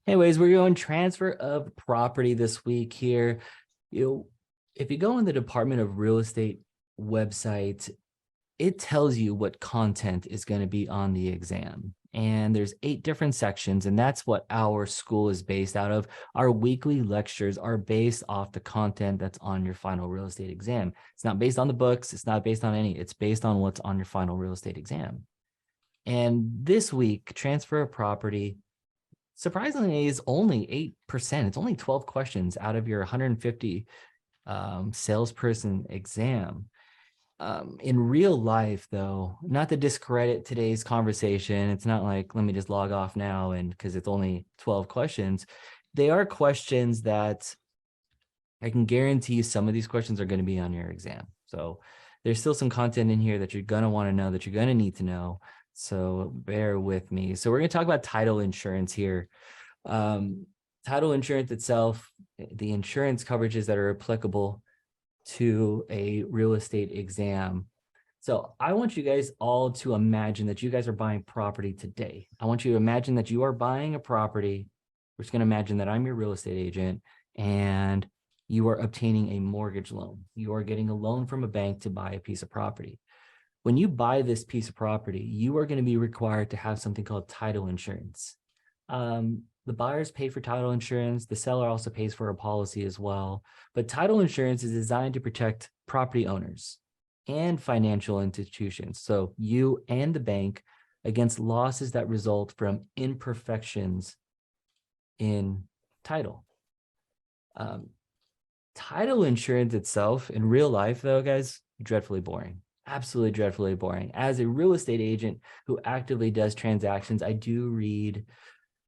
Anyways, we're going transfer of property this week here. If you go in the Department of Real Estate website, it tells you what content is going to be on the exam. And there's 8 different sections, and that's what our school is based out of. Our weekly lectures are based off the content that's on your final real estate exam. It's not based on the books. It's not based on it's based on what's on your final real estate exam. And this week, transfer of property, surprisingly, is only 8%. It's only 12 questions out of your 150 salesperson exam. In real life, though, not to discredit today's conversation, it's not like, let me just log off now and because it's only 12 questions. They are questions that I can guarantee you some of these questions are going to be on your exam. So there's still some content in here that you're going to want to know, that you're going to need to know. So bear with me. So we're going to talk about title insurance here. Title insurance itself, the insurance coverages that are applicable to a real estate exam. So I want you guys all to imagine that you guys are buying property today. I want you to imagine that you are buying a property. We're just going to imagine that I'm your real estate agent and you are obtaining a mortgage loan. You are getting a loan from a bank to buy a piece of property. When you buy this piece of property, you are going to be required to have something called title insurance. The buyers pay for title insurance. The seller also pays for a policy as well. But title insurance is designed to protect property owners and financial institutions, so you and the bank, against losses that result from imperfections in title. Title insurance itself in real life, though, guys, dreadfully boring. Absolutely dreadfully boring. As a real estate agent who actively does transactions, I do read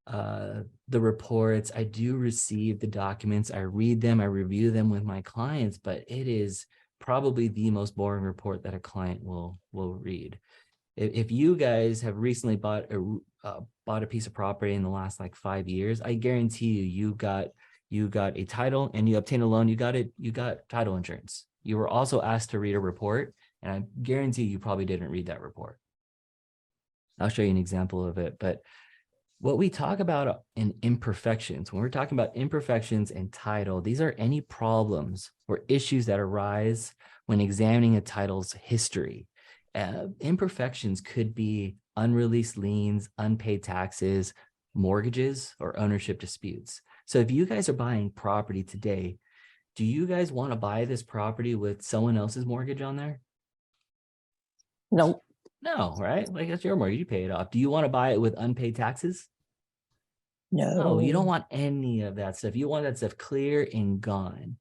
the reports, I do receive the documents, I read them, I review them with my clients, but it is probably the most boring report that a client will read. If you guys have recently bought a piece of property in the last like 5 years, I guarantee you got a title and you obtained a loan, you got title insurance. You were also asked to read a report, and I guarantee you probably didn't read that report. I'll show you an example of it, but what we talk about in imperfections, when we're talking about imperfections in title, these are any problems or issues that arise when examining a title's history. Imperfections could be unreleased liens, unpaid taxes, mortgages, or ownership disputes. So if you guys are buying property today, do you guys want to buy this property with someone else's mortgage on there? No. No, right? Like, that's your mortgage, you pay it off. Do you want to buy it with unpaid taxes? No, you don't want any of that stuff. You want that stuff clear and gone.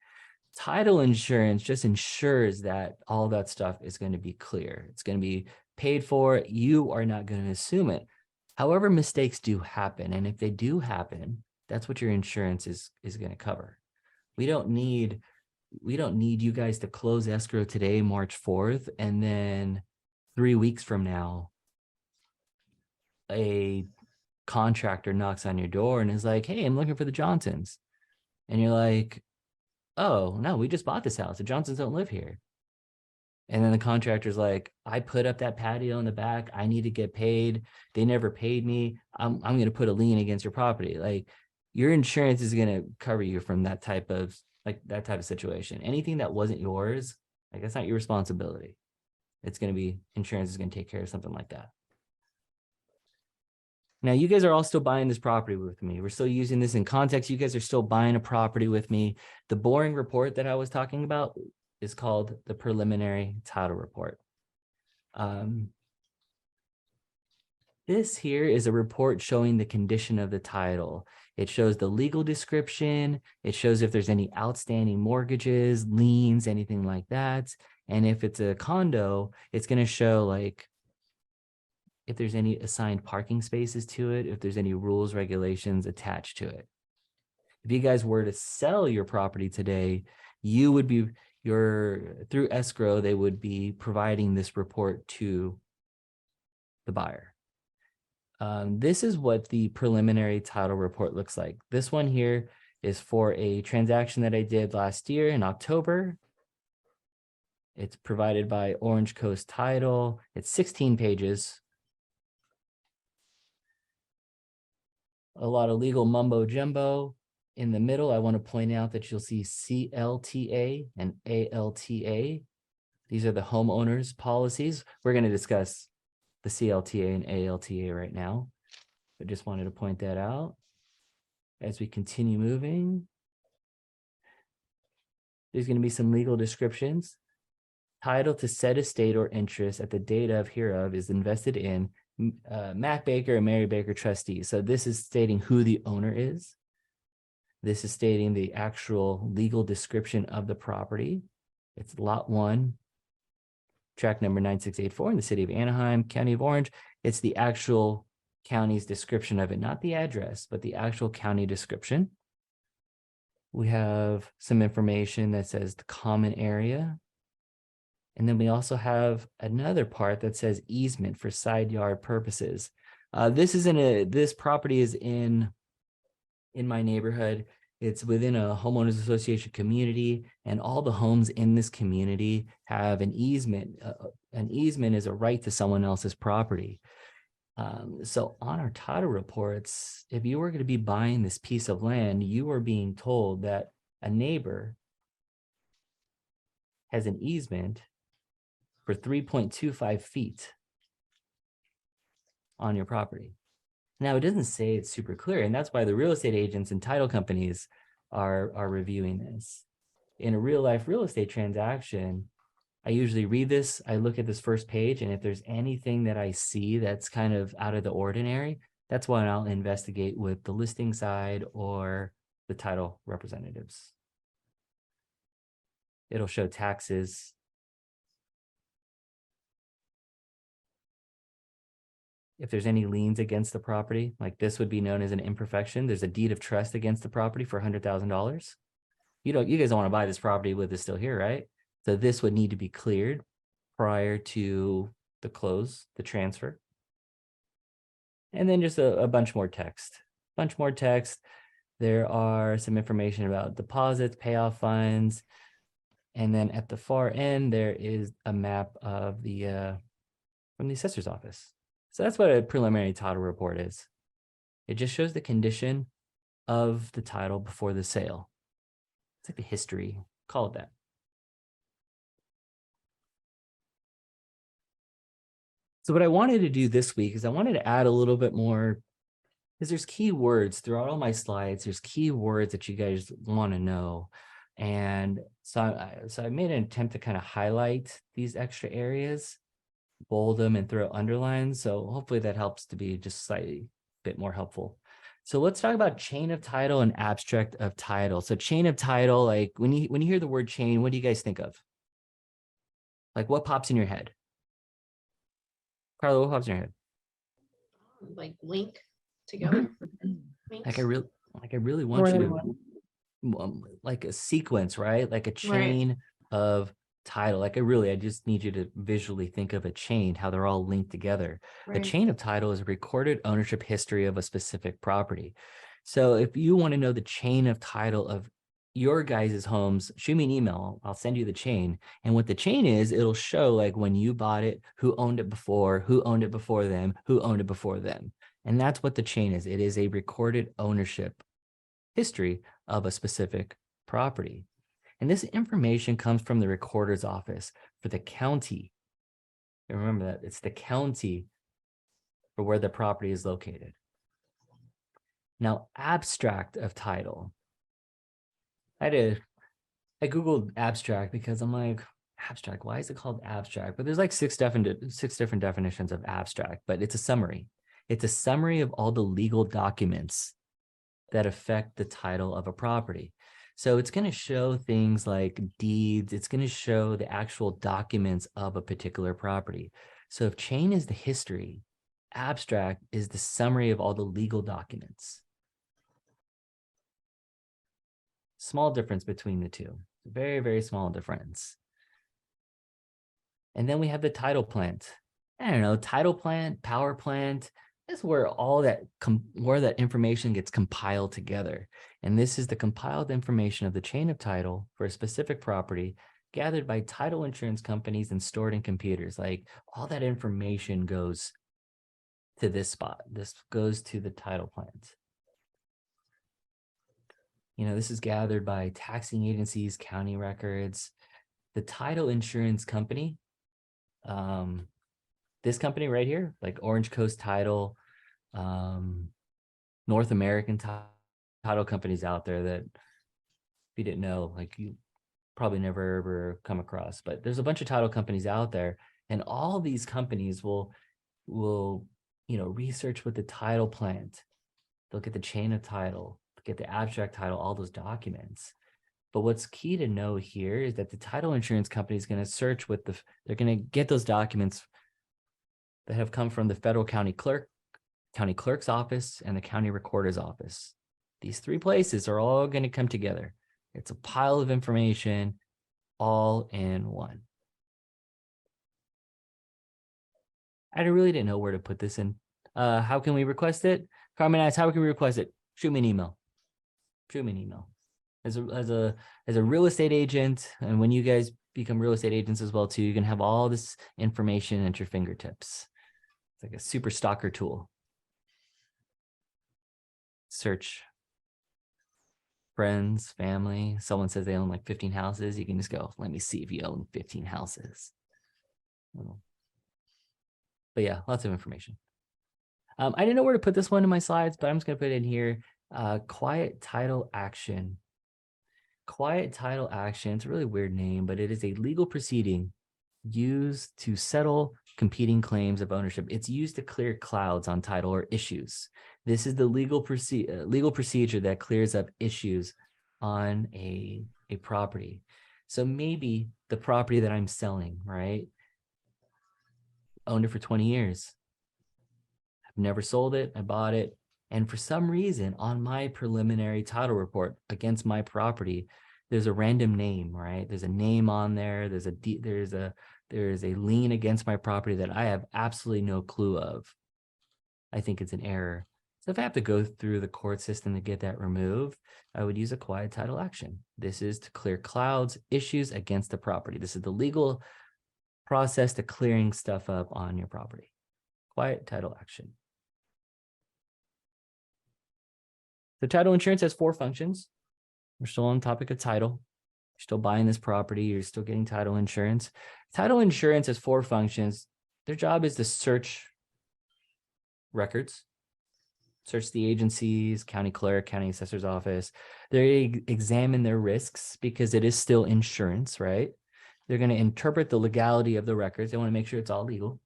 Title insurance just ensures that all that stuff is going to be clear. It's going to be paid for. You are not going to assume it. However, mistakes do happen. And if they do happen, that's what your insurance is going to cover. We don't need you guys to close escrow today, March 4th, and then 3 weeks from now, a contractor knocks on your door and is like, hey, I'm looking for the Johnsons. And you're like, oh, no, we just bought this house. The Johnsons don't live here. And then the contractor's like, I put up that patio in the back. I need to get paid. They never paid me. I'm going to put a lien against your property. Like, your insurance is going to cover you from that type of situation. Anything that wasn't yours, like, that's not your responsibility. It's going to be, insurance is going to take care of something like that. Now, you guys are all still buying this property with me. We're still using this in context. You guys are still buying a property with me. The boring report that I was talking about is called the preliminary title report. This here is a report showing the condition of the title. It shows the legal description. It shows if there's any outstanding mortgages, liens, anything like that. And if it's a condo, it's going to show like if there's any assigned parking spaces to it, if there's any rules, regulations attached to it. If you guys were to sell your property today, you would be through escrow, they would be providing this report to the buyer. This is what the preliminary title report looks like. This one here is for a transaction that I did last year in October. It's provided by Orange Coast Title. It's 16 pages. a lot of legal mumbo jumbo. In the middle, I want to point out that you'll see CLTA and ALTA. These are the homeowners policies. We're going to discuss the CLTA and ALTA right now, but just wanted to point that out. As we continue moving, there's going to be some legal descriptions. Title to said estate or interest at the date of hereof is invested in Matt Baker and Mary Baker trustees. So this is stating who the owner is. This is stating the actual legal description of the property. It's lot 1, tract number 9684 in the city of Anaheim, county of Orange. It's the actual county's description of it, not the address, but the actual county description. We have some information that says the common area. And then we also have another part that says easement for side yard purposes. This property is in my neighborhood. It's within a homeowners association community, and all the homes in this community have an easement. An easement is a right to someone else's property. So on our title reports, if you were going to be buying this piece of land, you are being told that a neighbor has an easement for 3.25 feet on your property. Now, it doesn't say it's super clear, and that's why the real estate agents and title companies are reviewing this. In a real life real estate transaction, I usually read this, I look at this first page, and if there's anything that I see that's kind of out of the ordinary, that's when I'll investigate with the listing side or the title representatives. It'll show taxes. If there's any liens against the property, like this would be known as an imperfection. There's a deed of trust against the property for $100,000. You guys don't want to buy this property with it still here, right? So this would need to be cleared prior to the close, the transfer. And then just a bunch more text. There are some information about deposits, payoff funds. And then at the far end, there is a map of from the assessor's office. So that's what a preliminary title report is. It just shows the condition of the title before the sale. It's like the history, call it that. So what I wanted to do this week is I wanted to add a little bit more, because there's keywords throughout all my slides. There's keywords that you guys want to know. And so I made an attempt to kind of highlight these extra areas, bold them and throw underlines. So hopefully that helps to be just slightly bit more helpful. So let's talk about chain of title and abstract of title. So chain of title, like when you hear the word chain, what do you guys think of? Like what pops in your head? Carla, what pops in your head? Like link together. Like I really want you to like a sequence, right? Like a chain of title. Like I just need you to visually think of a chain, how they're all linked together. The chain of title is a recorded ownership history of a specific property. So if you want to know the chain of title of your guys' homes, shoot me an email. I'll send you the chain. And what the chain is, it'll show like when you bought it, who owned it before them, who owned it before them. And that's what the chain is. It is a recorded ownership history of a specific property. And this information comes from the recorder's office for the county. And remember that it's the county for where the property is located. Now, abstract of title. I Googled abstract because I'm like, abstract, why is it called abstract? But there's like six different definitions of abstract, but it's a summary. It's a summary of all the legal documents that affect the title of a property. So it's going to show things like deeds. It's going to show the actual documents of a particular property. So if chain is the history, abstract is the summary of all the legal documents. Small difference between the two. Very, very small difference. And then we have the title plant. I don't know, title plant, power plant. Is where all that information gets compiled together. And this is the compiled information of the chain of title for a specific property gathered by title insurance companies and stored in computers. Like all that information goes to this spot. This goes to the title plant. This is gathered by taxing agencies, county records, the title insurance company. This company right here, like Orange Coast Title, North American title companies out there that if you didn't know, like you probably never ever come across, but there's a bunch of title companies out there, and all these companies will research with the title plant. Look at the chain of title, look at the abstract title, all those documents. But what's key to know here is that the title insurance company is going to search with they're going to get those documents that have come from the federal county clerk's office and the county recorder's office. These three places are all going to come together. It's a pile of information all in one. I really didn't know where to put this in. How can we request it? Carmen asks, how can we request it? Shoot me an email. Shoot me an email. As a real estate agent, and when you guys become real estate agents as well too, you can have all this information at your fingertips. It's like a super stalker tool. Search friends, family. Someone says they own like 15 houses. You can just go, let me see if you own 15 houses. But yeah, lots of information. I didn't know where to put this one in my slides, but I'm just going to put it in here. Quiet title action. Quiet title action, it's a really weird name, but it is a legal proceeding used to settle competing claims of ownership. It's used to clear clouds on title or issues. This is the legal procedure that clears up issues on a property. So maybe the property that I'm selling, right? Owned it for 20 years. I've never sold it. I bought it. And for some reason, on my preliminary title report against my property, there's a random name, right? There's a name on there. There's a lien against my property that I have absolutely no clue of. I think it's an error. So if I have to go through the court system to get that removed, I would use a quiet title action. This is to clear clouds, issues against the property. This is the legal process to clearing stuff up on your property. Quiet title action. The title insurance has 4 functions. We're still on the topic of title. You're still buying this property. You're still getting title insurance. Title insurance has 4 functions. Their job is to search records, search the agencies, county clerk, county assessor's office. They examine their risks because it is still insurance, right? They're going to interpret the legality of the records. They want to make sure it's all legal.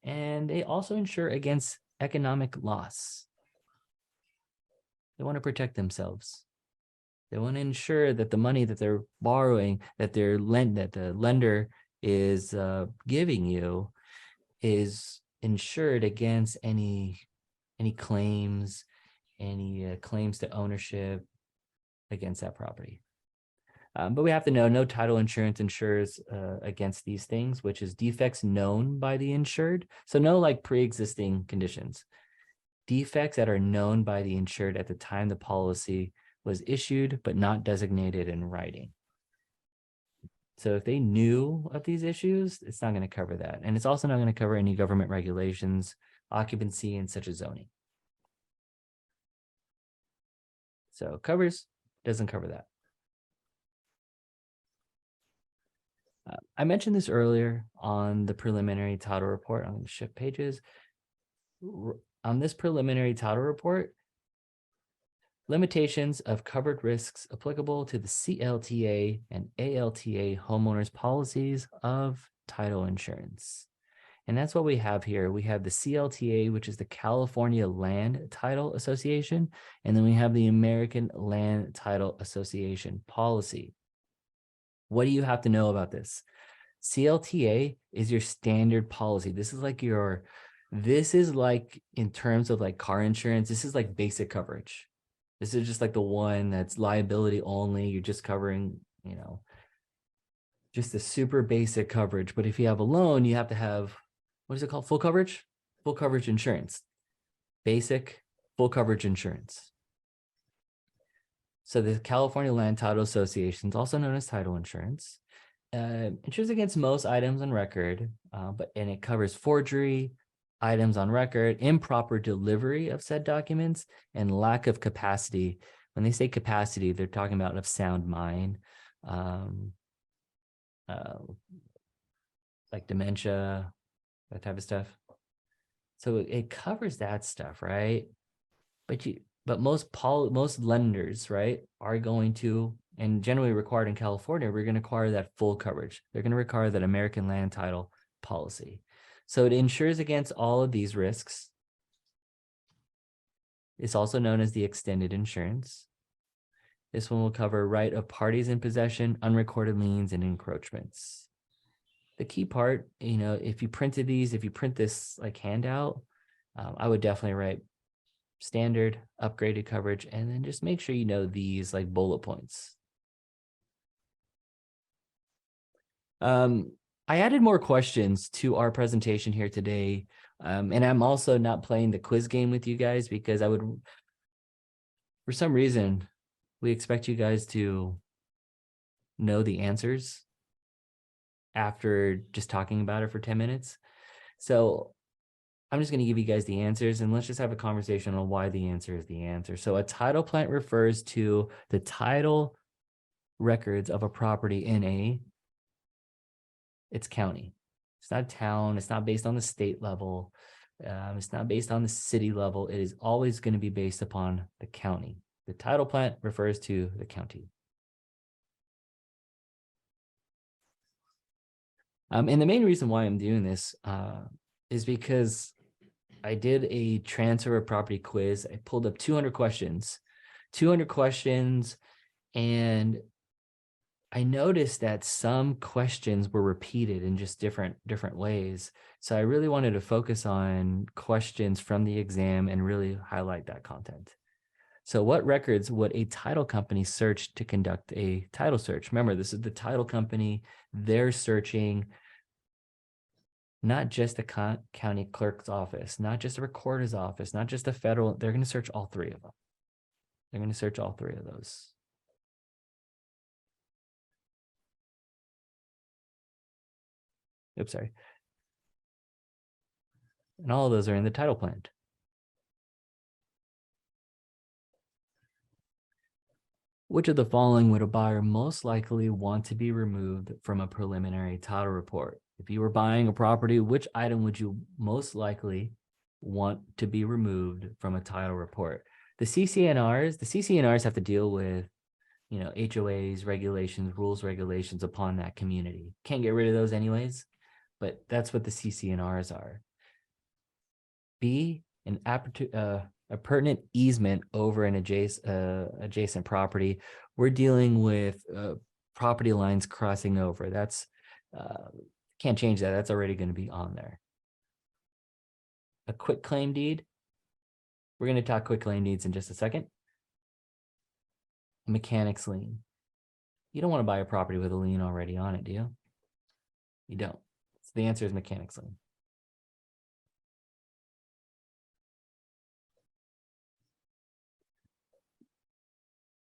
And they also insure against economic loss. They want to protect themselves. They want to ensure that the money that they're borrowing, that the lender is giving you, is insured against any claims, any claims to ownership against that property. But we have to know no title insurance insures against these things, which is defects known by the insured. So no like pre-existing conditions. Defects that are known by the insured at the time the policy was issued, but not designated in writing. So if they knew of these issues, it's not going to cover that. And it's also not going to cover any government regulations, occupancy, and such as zoning. So covers, doesn't cover that. I mentioned this earlier on the preliminary title report. I'm going to shift pages. On this preliminary title report, limitations of covered risks applicable to the CLTA and ALTA homeowners policies of title insurance. And that's what we have here. We have the CLTA, which is the California Land Title Association, and then we have the American Land Title Association policy. What do you have to know about this? CLTA is your standard policy. This is like in terms of like car insurance, this is like basic coverage. This is just like the one that's liability only. You're just covering, just the super basic coverage. But if you have a loan, you have to have, what is it called? Full coverage? Full coverage insurance. Basic full coverage insurance. So the California Land Title Association is also known as title insurance. Insures against most items on record, and it covers forgery, items on record, improper delivery of said documents, and lack of capacity When they say capacity, they're talking about of sound mind, like dementia, that type of stuff. So it covers that stuff, right? But most lenders, right, are going to, and generally required in California, we're going to require that full coverage. They're going to require that American land title policy. So it insures against all of these risks. It's also known as the extended insurance. This one will cover right of parties in possession, unrecorded liens, and encroachments. The key part, if you print this like handout, I would definitely write standard, upgraded coverage, and then just make sure you know these like bullet points. I added more questions to our presentation here today. And I'm also not playing the quiz game with you guys because for some reason, we expect you guys to know the answers after just talking about it for 10 minutes. So I'm just going to give you guys the answers and let's just have a conversation on why the answer is the answer. So a title plant refers to the title records of a property in its county. It's not town. It's not based on the state level. It's not based on the city level. It is always going to be based upon the county. The title plant refers to the county. And the main reason why I'm doing this is because I did a transfer of property quiz. I pulled up 200 questions, and I noticed that some questions were repeated in just different ways. So I really wanted to focus on questions from the exam and really highlight that content. So what records would a title company search to conduct a title search? Remember, this is the title company. They're searching not just the county clerk's office, not just the recorder's office, not just the federal. They're going to search all three of them. They're going to search all three of those. Oops, sorry. And all of those are in the title plant. Which of the following would a buyer most likely want to be removed from a preliminary title report? If you were buying a property, which item would you most likely want to be removed from a title report? The CCNRs have to deal with, HOAs, regulations, rules, regulations upon that community. Can't get rid of those anyways, but that's what the CCNRs are. B, a pertinent easement over an adjacent property. We're dealing with property lines crossing over. That's can't change that. That's already going to be on there. A quit claim deed. We're going to talk quit claim deeds in just a second. A mechanic's lien. You don't want to buy a property with a lien already on it, do you? You don't. So the answer is mechanic's lien.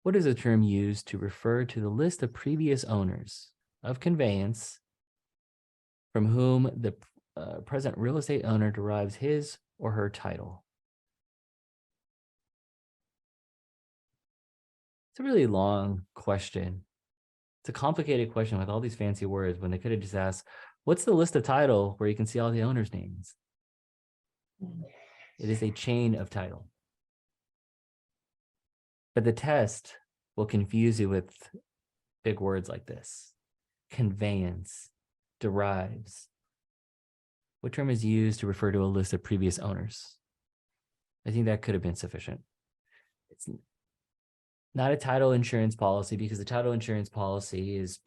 What is a term used to refer to the list of previous owners of conveyance from whom the present real estate owner derives his or her title? It's a really long question. It's a complicated question with all these fancy words when they could have just asked, what's the list of title where you can see all the owners' names? It is a chain of title. But the test will confuse you with big words like this. Conveyance, derives. What term is used to refer to a list of previous owners? I think that could have been sufficient. It's not a title insurance policy because the title insurance policy is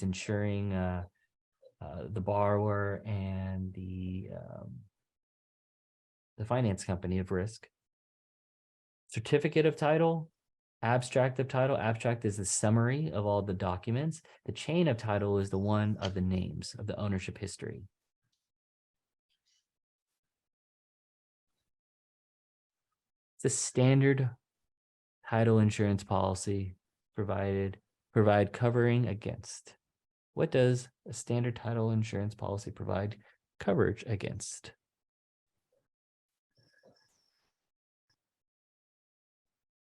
insuring the borrower and the finance company of risk. Certificate of title, abstract of title. Abstract is the summary of all the documents. The chain of title is the one of the names of the ownership history. It's a standard title insurance policy provide covering against. What does a standard title insurance policy provide coverage against?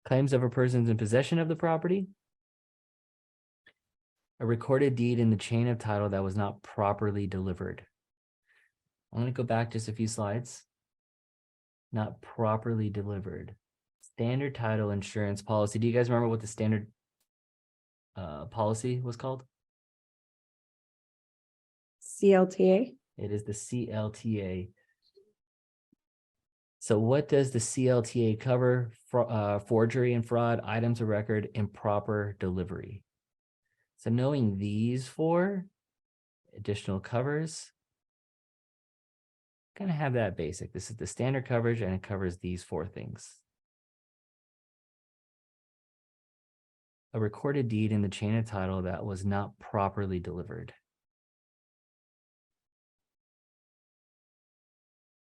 Claims of a person's in possession of the property. A recorded deed in the chain of title that was not properly delivered. I'm going to go back just a few slides. Not properly delivered. Standard title insurance policy. Do you guys remember what the standard policy was called? CLTA. It is the CLTA. So what does the CLTA cover? Forgery and fraud, items of record, improper delivery. So knowing these four additional covers, kind of have that basic. This is the standard coverage and it covers these four things. A recorded deed in the chain of title that was not properly delivered.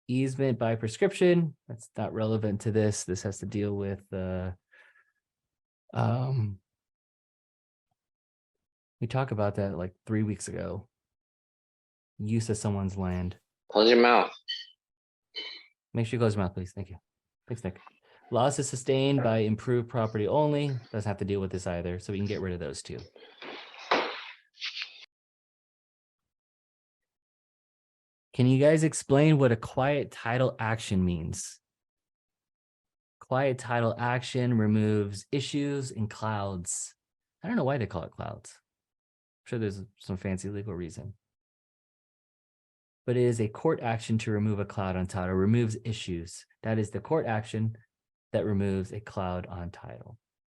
Easement by prescription, that's not relevant to this. This has to deal with we talked about that like 3 weeks ago. Use of someone's land. Close your mouth. Make sure you close your mouth, please. Thank you. Thanks, Nick. Loss is sustained by improved property only. Doesn't have to deal with this either, so we can get rid of those two. Can you guys explain what a quiet title action means? Quiet title action removes issues and clouds. I don't know why they call it clouds. I'm sure there's some fancy legal reason. But it is a court action to remove a cloud on title, removes issues. That is the court action that removes a cloud on title.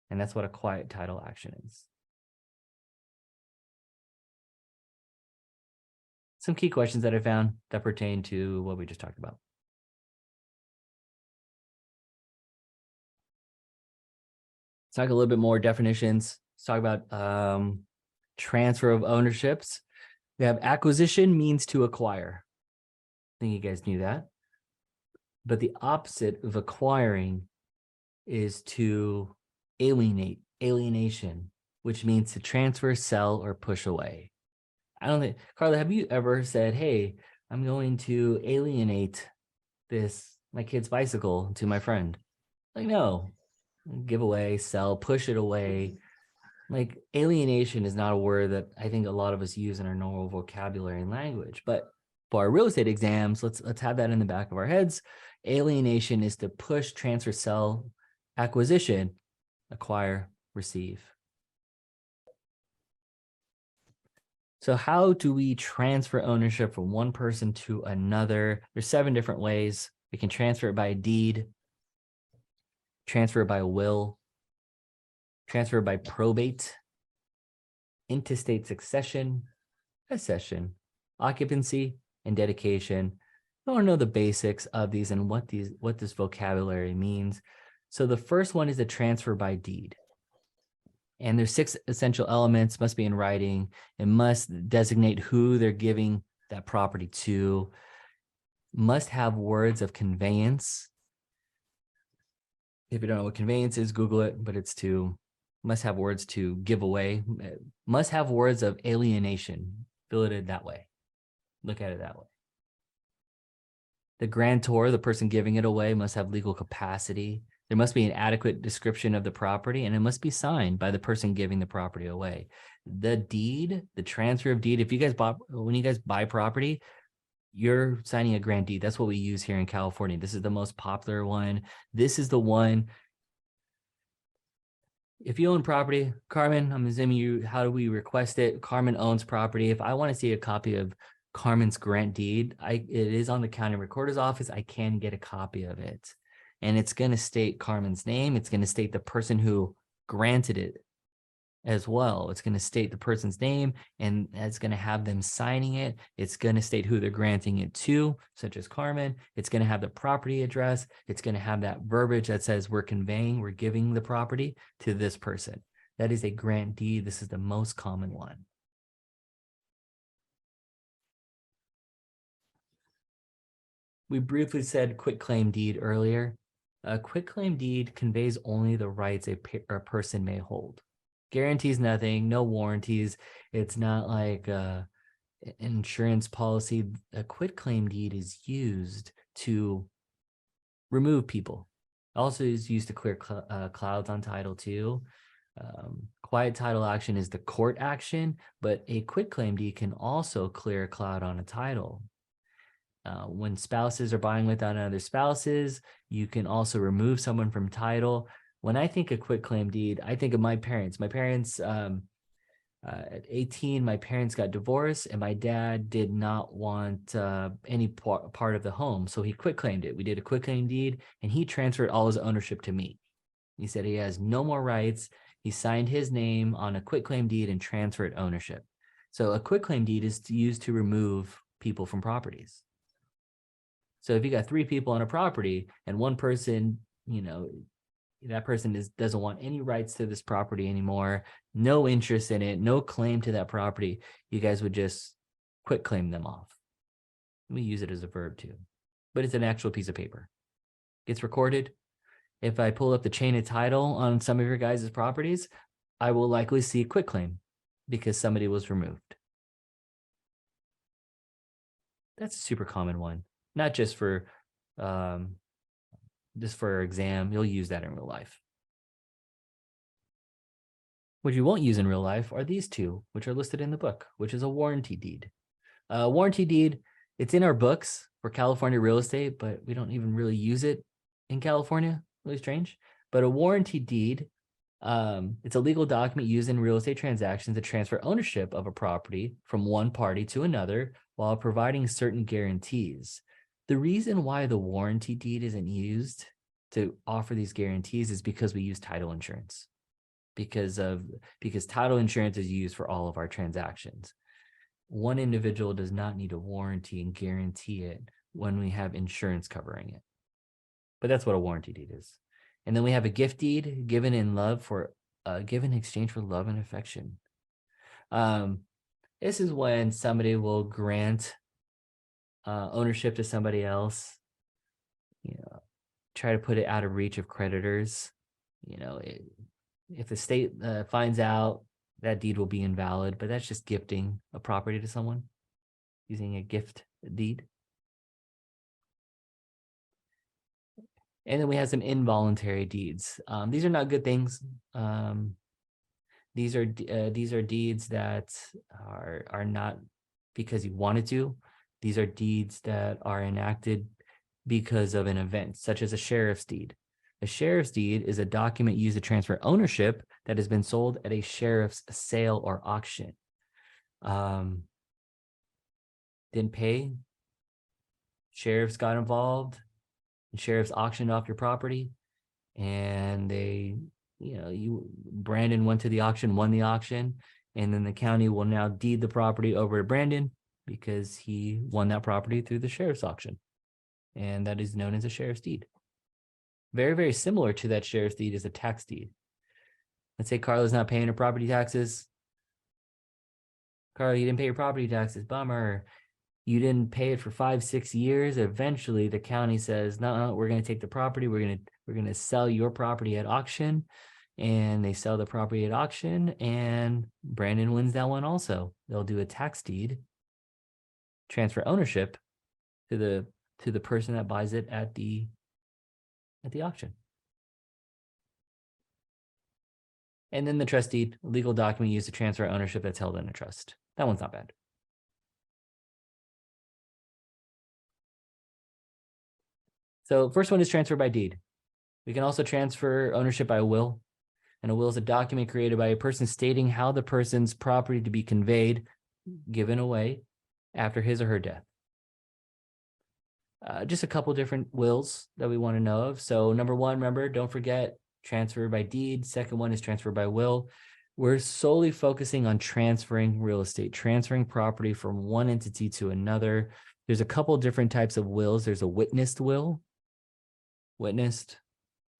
And that's what a quiet title action is. Some key questions that I found that pertain to what we just talked about. Let's talk a little bit more definitions. Let's talk about transfer of ownerships. We have acquisition means to acquire. I think you guys knew that. But the opposite of acquiring is to alienate, alienation, which means to transfer, sell, or push away. I don't think, Carla, have you ever said, hey, I'm going to alienate my kid's bicycle to my friend? Like, no, give away, sell, push it away. Like, alienation is not a word that I think a lot of us use in our normal vocabulary and language. But for our real estate exams, let's have that in the back of our heads. Alienation is to push, transfer, sell, acquisition, acquire, receive. So how do we transfer ownership from one person to another? There's 7 different ways. We can transfer it by deed, transfer it by will, transfer by probate, intestate succession, accession, occupancy, and dedication. I want to know the basics of these and what this vocabulary means. So the first one is the transfer by deed. And there's 6 essential elements, must be in writing. It must designate who they're giving that property to, must have words of conveyance. If you don't know what conveyance is, Google it, but it's must have words to give away, must have words of alienation. Fill it in that way. Look at it that way. The grantor, the person giving it away, must have legal capacity. There must be an adequate description of the property, and it must be signed by the person giving the property away. The deed, the transfer of deed, when you guys buy property, you're signing a grant deed. That's what we use here in California. This is the most popular one. This is the one. If you own property, Carmen, I'm assuming how do we request it? Carmen owns property. If I want to see a copy of Carmen's grant deed, it is on the county recorder's office. I can get a copy of it. And it's going to state Carmen's name. It's going to state the person who granted it as well. It's going to state the person's name, and it's going to have them signing it. It's going to state who they're granting it to, such as Carmen. It's going to have the property address. It's going to have that verbiage that says we're giving the property to this person. That is a grant deed. This is the most common one. We briefly said quitclaim deed earlier. A quitclaim deed conveys only the rights a person may hold. Guarantees nothing, no warranties. It's not like an insurance policy. A quitclaim deed is used to remove people. Also is used to clear clouds on title too. Quiet title action is the court action, but a quitclaim deed can also clear a cloud on a title. When spouses are buying without other spouses, you can also remove someone from title. When I think of quitclaim deed, I think of my parents. My parents, at 18, my parents got divorced, and my dad did not want any part of the home, so he quitclaimed it. We did a quitclaim deed, and he transferred all his ownership to me. He said he has no more rights. He signed his name on a quitclaim deed and transferred ownership. So a quitclaim deed is used to remove people from properties. So if you got 3 people on a property and one person, that person doesn't want any rights to this property anymore, no interest in it, no claim to that property, you guys would just quitclaim them off. We use it as a verb too, but it's an actual piece of paper. It's recorded. If I pull up the chain of title on some of your guys' properties, I will likely see quitclaim because somebody was removed. That's a super common one, not just for exam. You'll use that in real life. What you won't use in real life are these two, which are listed in the book, which is a warranty deed. Warranty deed, it's in our books for California real estate, but we don't even really use it in California. Really strange. But a warranty deed, it's a legal document used in real estate transactions to transfer ownership of a property from one party to another while providing certain guarantees. The reason why the warranty deed isn't used to offer these guarantees is because we use title insurance. Because title insurance is used for all of our transactions. One individual does not need a warranty and guarantee it when we have insurance covering it. But that's what a warranty deed is. And then we have a gift deed given in exchange for love and affection. This is when somebody will grant ownership to somebody else, try to put it out of reach of creditors. If the state finds out, that deed will be invalid, but that's just gifting a property to someone using a gift deed. And then we have some involuntary deeds. These are not good things. These are deeds that are not because you wanted to. These are deeds that are enacted because of an event, such as a sheriff's deed. A sheriff's deed is a document used to transfer ownership that has been sold at a sheriff's sale or auction. Didn't pay. Sheriffs got involved. The sheriffs auctioned off your property, and Brandon went to the auction, won the auction, and then the county will now deed the property over to Brandon because he won that property through the sheriff's auction. And that is known as a sheriff's deed. Very, very similar to that sheriff's deed is a tax deed. Let's say Carla's not paying her property taxes. Carla, you didn't pay your property taxes. Bummer. You didn't pay it for 5-6 years. Eventually, the county says, no, we're going to take the property. We're going to sell your property at auction. And they sell the property at auction, and Brandon wins that one also. They'll do a tax deed, transfer ownership to the person that buys it at the auction. And then the trust deed, a legal document used to transfer ownership that's held in a trust. That one's not bad. So first one is transfer by deed. We can also transfer ownership by will. And a will is a document created by a person stating how the person's property to be conveyed, given away after his or her death. Just a couple different wills that we want to know of. So number one, remember, don't forget transfer by deed. Second one is transfer by will. We're solely focusing on transferring real estate, transferring property from one entity to another. There's a couple different types of wills. There's a witnessed will. Witnessed,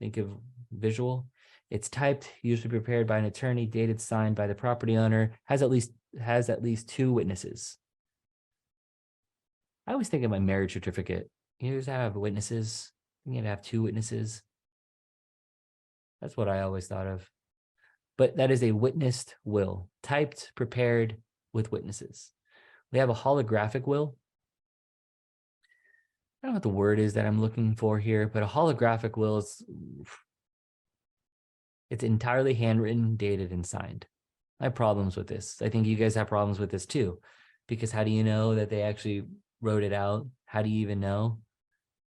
think of visual. It's typed, usually prepared by an attorney, dated, signed by the property owner, has at least 2 witnesses. I always think of my marriage certificate. You just have witnesses. You need to have 2 witnesses. That's what I always thought of. But that is a witnessed will, typed, prepared with witnesses. We have a holographic will. don't know what the word is that I'm looking for here, but a holographic will is, it's entirely handwritten, dated, and signed. I have problems with this. I think you guys have problems with this too, because how do you know that they actually wrote it out? How do you even know?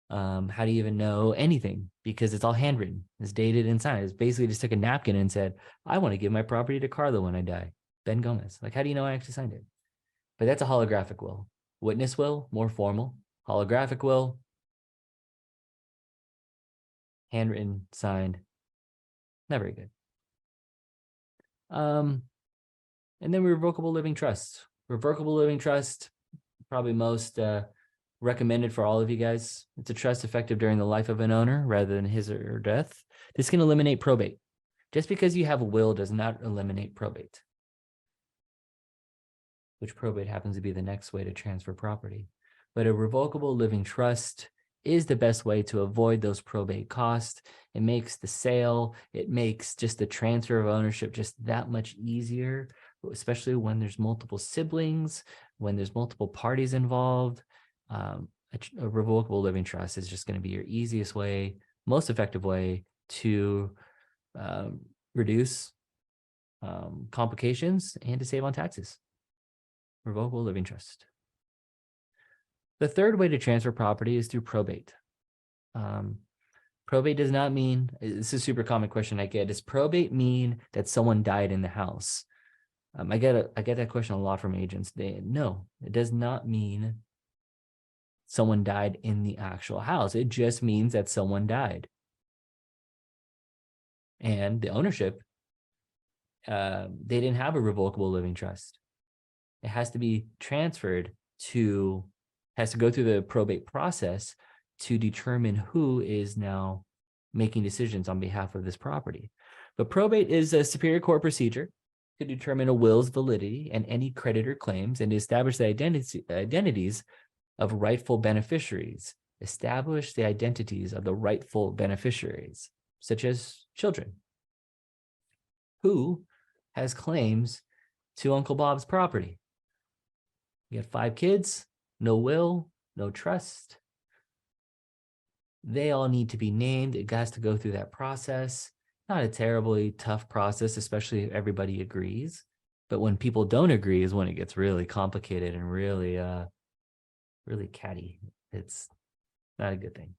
How do you even know anything? Because it's all handwritten, it's dated and signed. It's basically just took a napkin and said, I want to give my property to Carla when I die. Ben Gomez. Like, how do you know I actually signed it? But that's a holographic will. Witness will, more formal. Holographic will, handwritten, signed, not very good. And then revocable living trust. Revocable living trust, probably most recommended for all of you guys. It's a trust effective during the life of an owner rather than his or her death. This can eliminate probate. Just because you have a will does not eliminate probate, which probate happens to be the next way to transfer property. But a revocable living trust is the best way to avoid those probate costs. It makes the sale, it makes just the transfer of ownership just that much easier, especially when there's multiple siblings, when there's multiple parties involved. A revocable living trust is just going to be your easiest way, most effective way to reduce complications and to save on taxes. Revocable living trust. The third way to transfer property is through probate. Probate does not mean, it's a super common question I get, does probate mean that someone died in the house? I get that question a lot from agents. No, it does not mean someone died in the actual house. It just means that someone died. And the ownership, they didn't have a revocable living trust. It has to be transferred to, has to go through the probate process to determine who is now making decisions on behalf of this property. But probate is a superior court procedure to determine a will's validity and any creditor claims and to establish the identities of rightful beneficiaries. Establish the identities of the rightful beneficiaries, such as children. Who has claims to Uncle Bob's property? You got 5 kids, no will, no trust. They all need to be named. It has to go through that process. Not a terribly tough process, especially if everybody agrees. But when people don't agree is when it gets really complicated and really, really catty. It's not a good thing.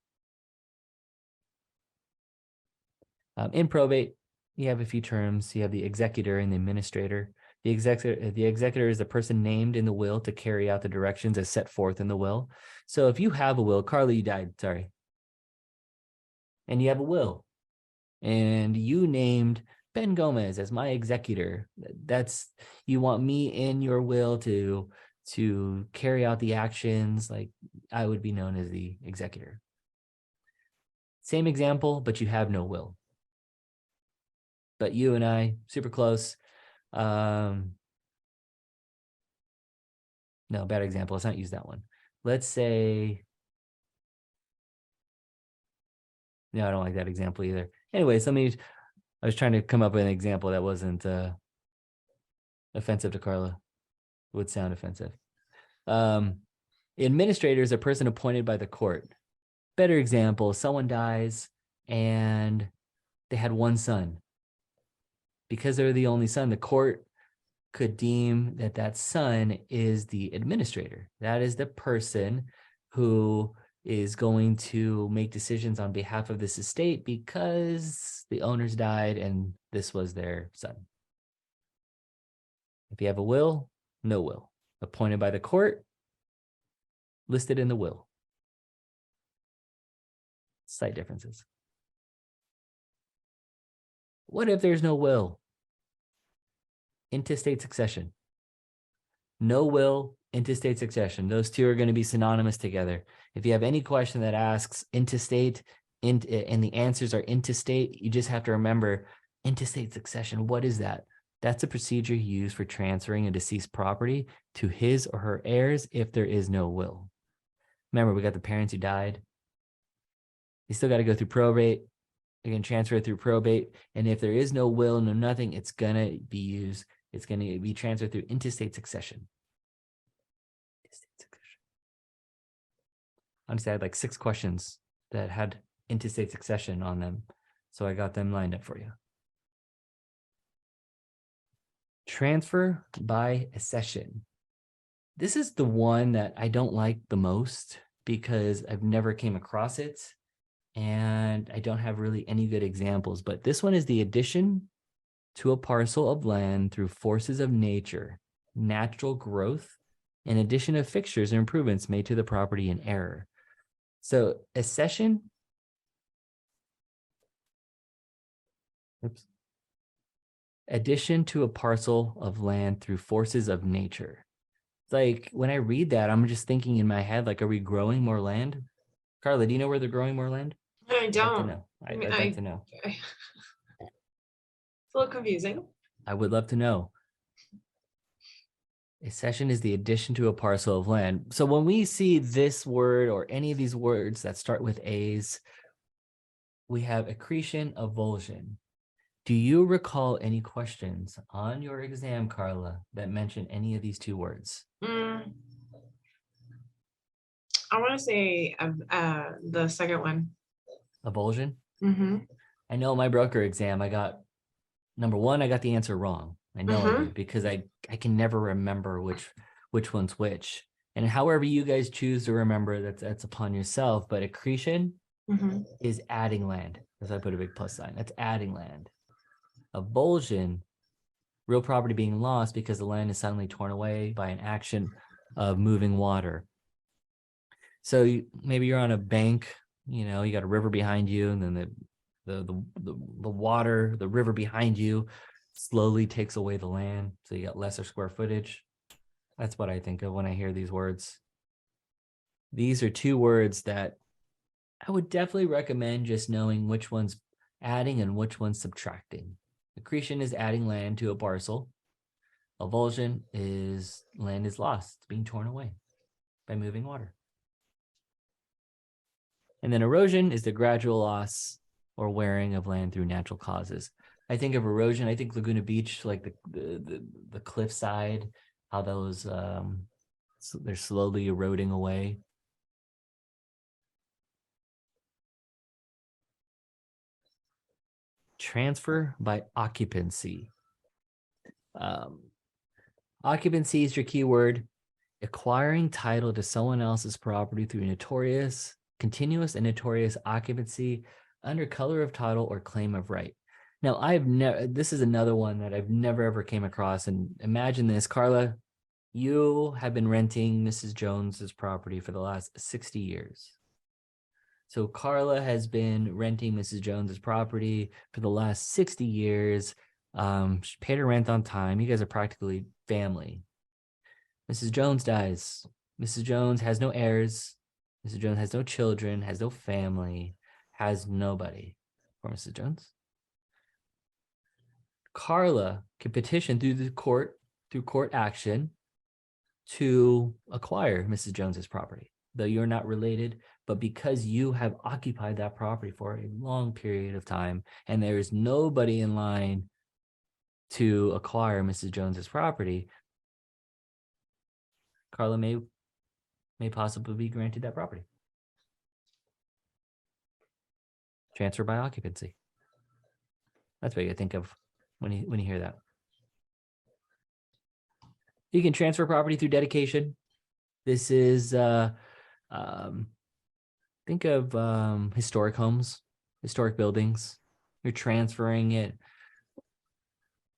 In probate, you have a few terms. You have the executor and the administrator. The executor is the person named in the will to carry out the directions as set forth in the will. So if you have a will, Carly, you died, sorry. And you have a will. And you named Ben Gomez as my executor. That's, you want me in your will to carry out the actions, like I would be known as the executor. Same example, but you have no will. But you and I, super close. No, bad example. Let's not use that one. Let's say, no, I don't like that example either. Anyways, I was trying to come up with an example that wasn't offensive to Carla. Would sound offensive. Administrator is a person appointed by the court. Better example, someone dies and they had one son. Because they're the only son, the court could deem that that son is the administrator. That is the person who is going to make decisions on behalf of this estate because the owners died and this was their son. If you have a will, no will. Appointed by the court, listed in the will. Slight differences. What if there's no will? Intestate succession. No will, intestate succession. Those two are going to be synonymous together. If you have any question that asks intestate and the answers are intestate, you just have to remember intestate succession. What is that? That's a procedure used for transferring a deceased property to his or her heirs if there is no will. Remember, we got the parents who died. You still got to go through probate. You can transfer it through probate. And if there is no will, no nothing, it's going to be used. It's going to be transferred through intestate succession. Honestly, I had like 6 questions that had interstate succession on them. So I got them lined up for you. Transfer by accession. This is the one that I don't like the most because I've never came across it and I don't have really any good examples, but this one is the addition to a parcel of land through forces of nature, natural growth, in addition of fixtures and improvements made to the property in error. So accession, addition to a parcel of land through forces of nature. Like when I read that, I'm just thinking in my head, like, are we growing more land? Carla, do you know where they're growing more land? I I'd like to don't. know. I mean, I'd like to know. It's a little confusing. I would love to know. Accession is the addition to a parcel of land. So when we see this word or any of these words that start with A's, we have accretion, avulsion. Do you recall any questions on your exam, Carla, that mention any of these 2 words? I want to say the second one. Avulsion? Mm-hmm. I know my broker exam, I got number 1, I got the answer wrong. I know I did because I can never remember which one's which. And however you guys choose to remember, that's upon yourself. But accretion is adding land. As I put a big plus sign, that's adding land. Avulsion, real property being lost because the land is suddenly torn away by an action of moving water. So maybe you're on a bank, you know, you got a river behind you, and then the water, the river behind you slowly takes away the land. So you got lesser square footage. That's what I think of when I hear these words. These are 2 words that I would definitely recommend just knowing which one's adding and which one's subtracting. Accretion is adding land to a parcel. Avulsion is land is lost, it's being torn away by moving water. And then erosion is the gradual loss or wearing of land through natural causes. I think of erosion, I think Laguna Beach, like the cliffside, how those they're slowly eroding away. Transfer by occupancy. Occupancy is your keyword. Acquiring title to someone else's property through notorious, continuous and notorious occupancy under color of title or claim of right. Now, this is another one that I've never ever came across. And imagine this, Carla, you have been renting Mrs. Jones's property for the last 60 years. So Carla has been renting Mrs. Jones's property for the last 60 years. She paid her rent on time. You guys are practically family. Mrs. Jones dies. Mrs. Jones has no heirs. Mrs. Jones has no children, has no family, has nobody. For Mrs. Jones. Carla can petition through court action to acquire Mrs. Jones's property, though you're not related, but because you have occupied that property for a long period of time and there is nobody in line to acquire Mrs. Jones's property, Carla may possibly be granted that property. Transfer by occupancy. That's what you think of when you hear that. You can transfer property through dedication. This is think of historic homes, historic buildings. You're transferring it.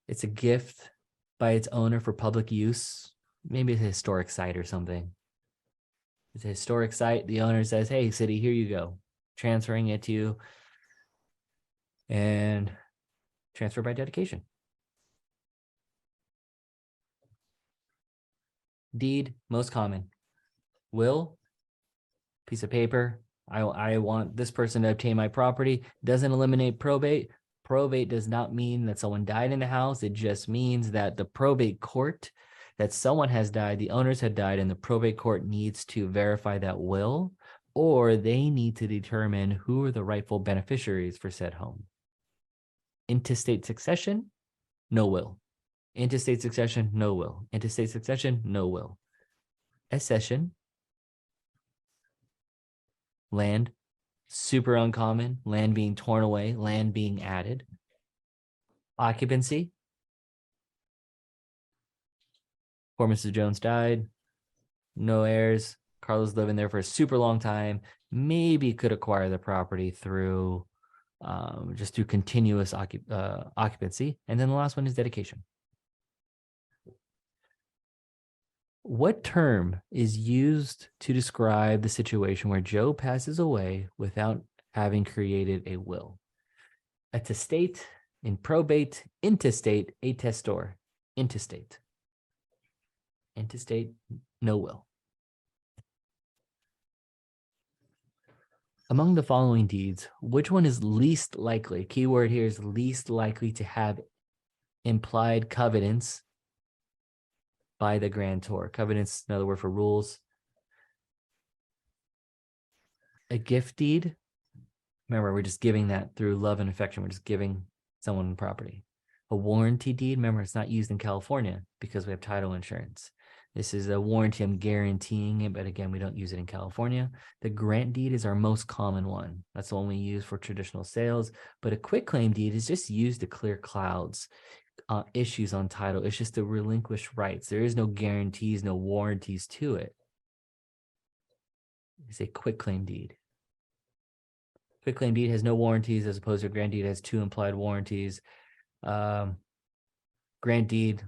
It's a gift by its owner for public use. Maybe it's a historic site or something. It's a historic site. The owner says, hey, city, here you go. Transferring it to you. And transfer by dedication. Deed, most common. Will, piece of paper. I want this person to obtain my property. Doesn't eliminate probate. Probate does not mean that someone died in the house. It just means that the probate court, that someone has died, the owners had died, and the probate court needs to verify that will, or they need to determine who are the rightful beneficiaries for said home. Intestate succession, no will. Intestate succession, no will. Intestate succession, no will. Accession, land, super uncommon, land being torn away, land being added. Occupancy. Poor Mrs. Jones died, no heirs. Carlos living there for a super long time. Maybe could acquire the property through just through continuous occupancy. And then the last one is dedication. What term is used to describe the situation where Joe passes away without having created a will? Attestate, improbate, intestate, attestor. Intestate. Intestate, no will. Among the following deeds, which one is least likely? Keyword here is least likely to have implied covenants by the grantor. Covenants, another word for rules. A gift deed. Remember, we're just giving that through love and affection. We're just giving someone property. A warranty deed. Remember, it's not used in California because we have title insurance. This is a warranty. I'm guaranteeing it, but again, we don't use it in California. The grant deed is our most common one. That's the one we use for traditional sales. But a quitclaim deed is just used to clear clouds, issues on title. It's just to relinquish rights. There is no guarantees, no warranties to it. It's a quitclaim deed. Quitclaim deed has no warranties as opposed to a grant deed has 2 implied warranties. Grant deed,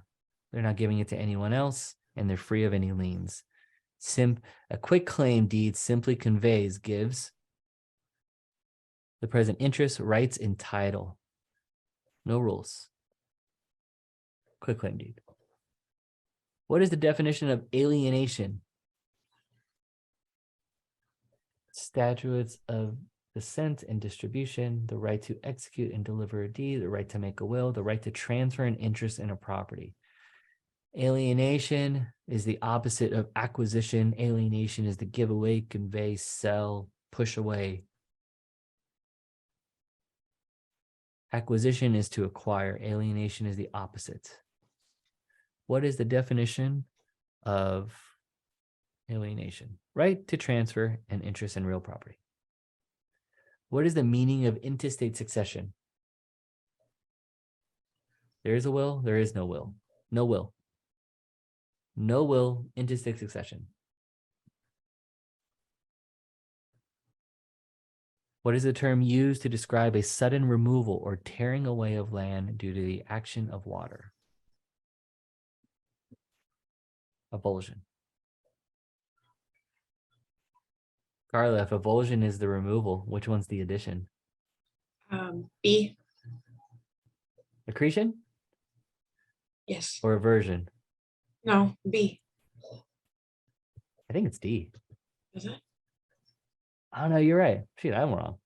they're not giving it to anyone else, and they're free of any liens. A quitclaim deed simply gives the present interest, rights, and title. No rules. Quitclaim deed. What is the definition of alienation? Statutes of descent and distribution, the right to execute and deliver a deed, the right to make a will, the right to transfer an interest in a property. Alienation is the opposite of acquisition. Alienation is to give away, convey, sell, push away. Acquisition is to acquire. Alienation is the opposite. What is the definition of alienation? Right to transfer an interest in real property. What is the meaning of intestate succession? There is a will, there is no will. No will. No will, intestate succession. What is the term used to describe a sudden removal or tearing away of land due to the action of water? Avulsion. Carla, if avulsion is the removal, which one's the addition? B. Accretion Yes. or aversion? No, B. I think it's D. Is it? Oh no, you're right. Shoot, I'm wrong.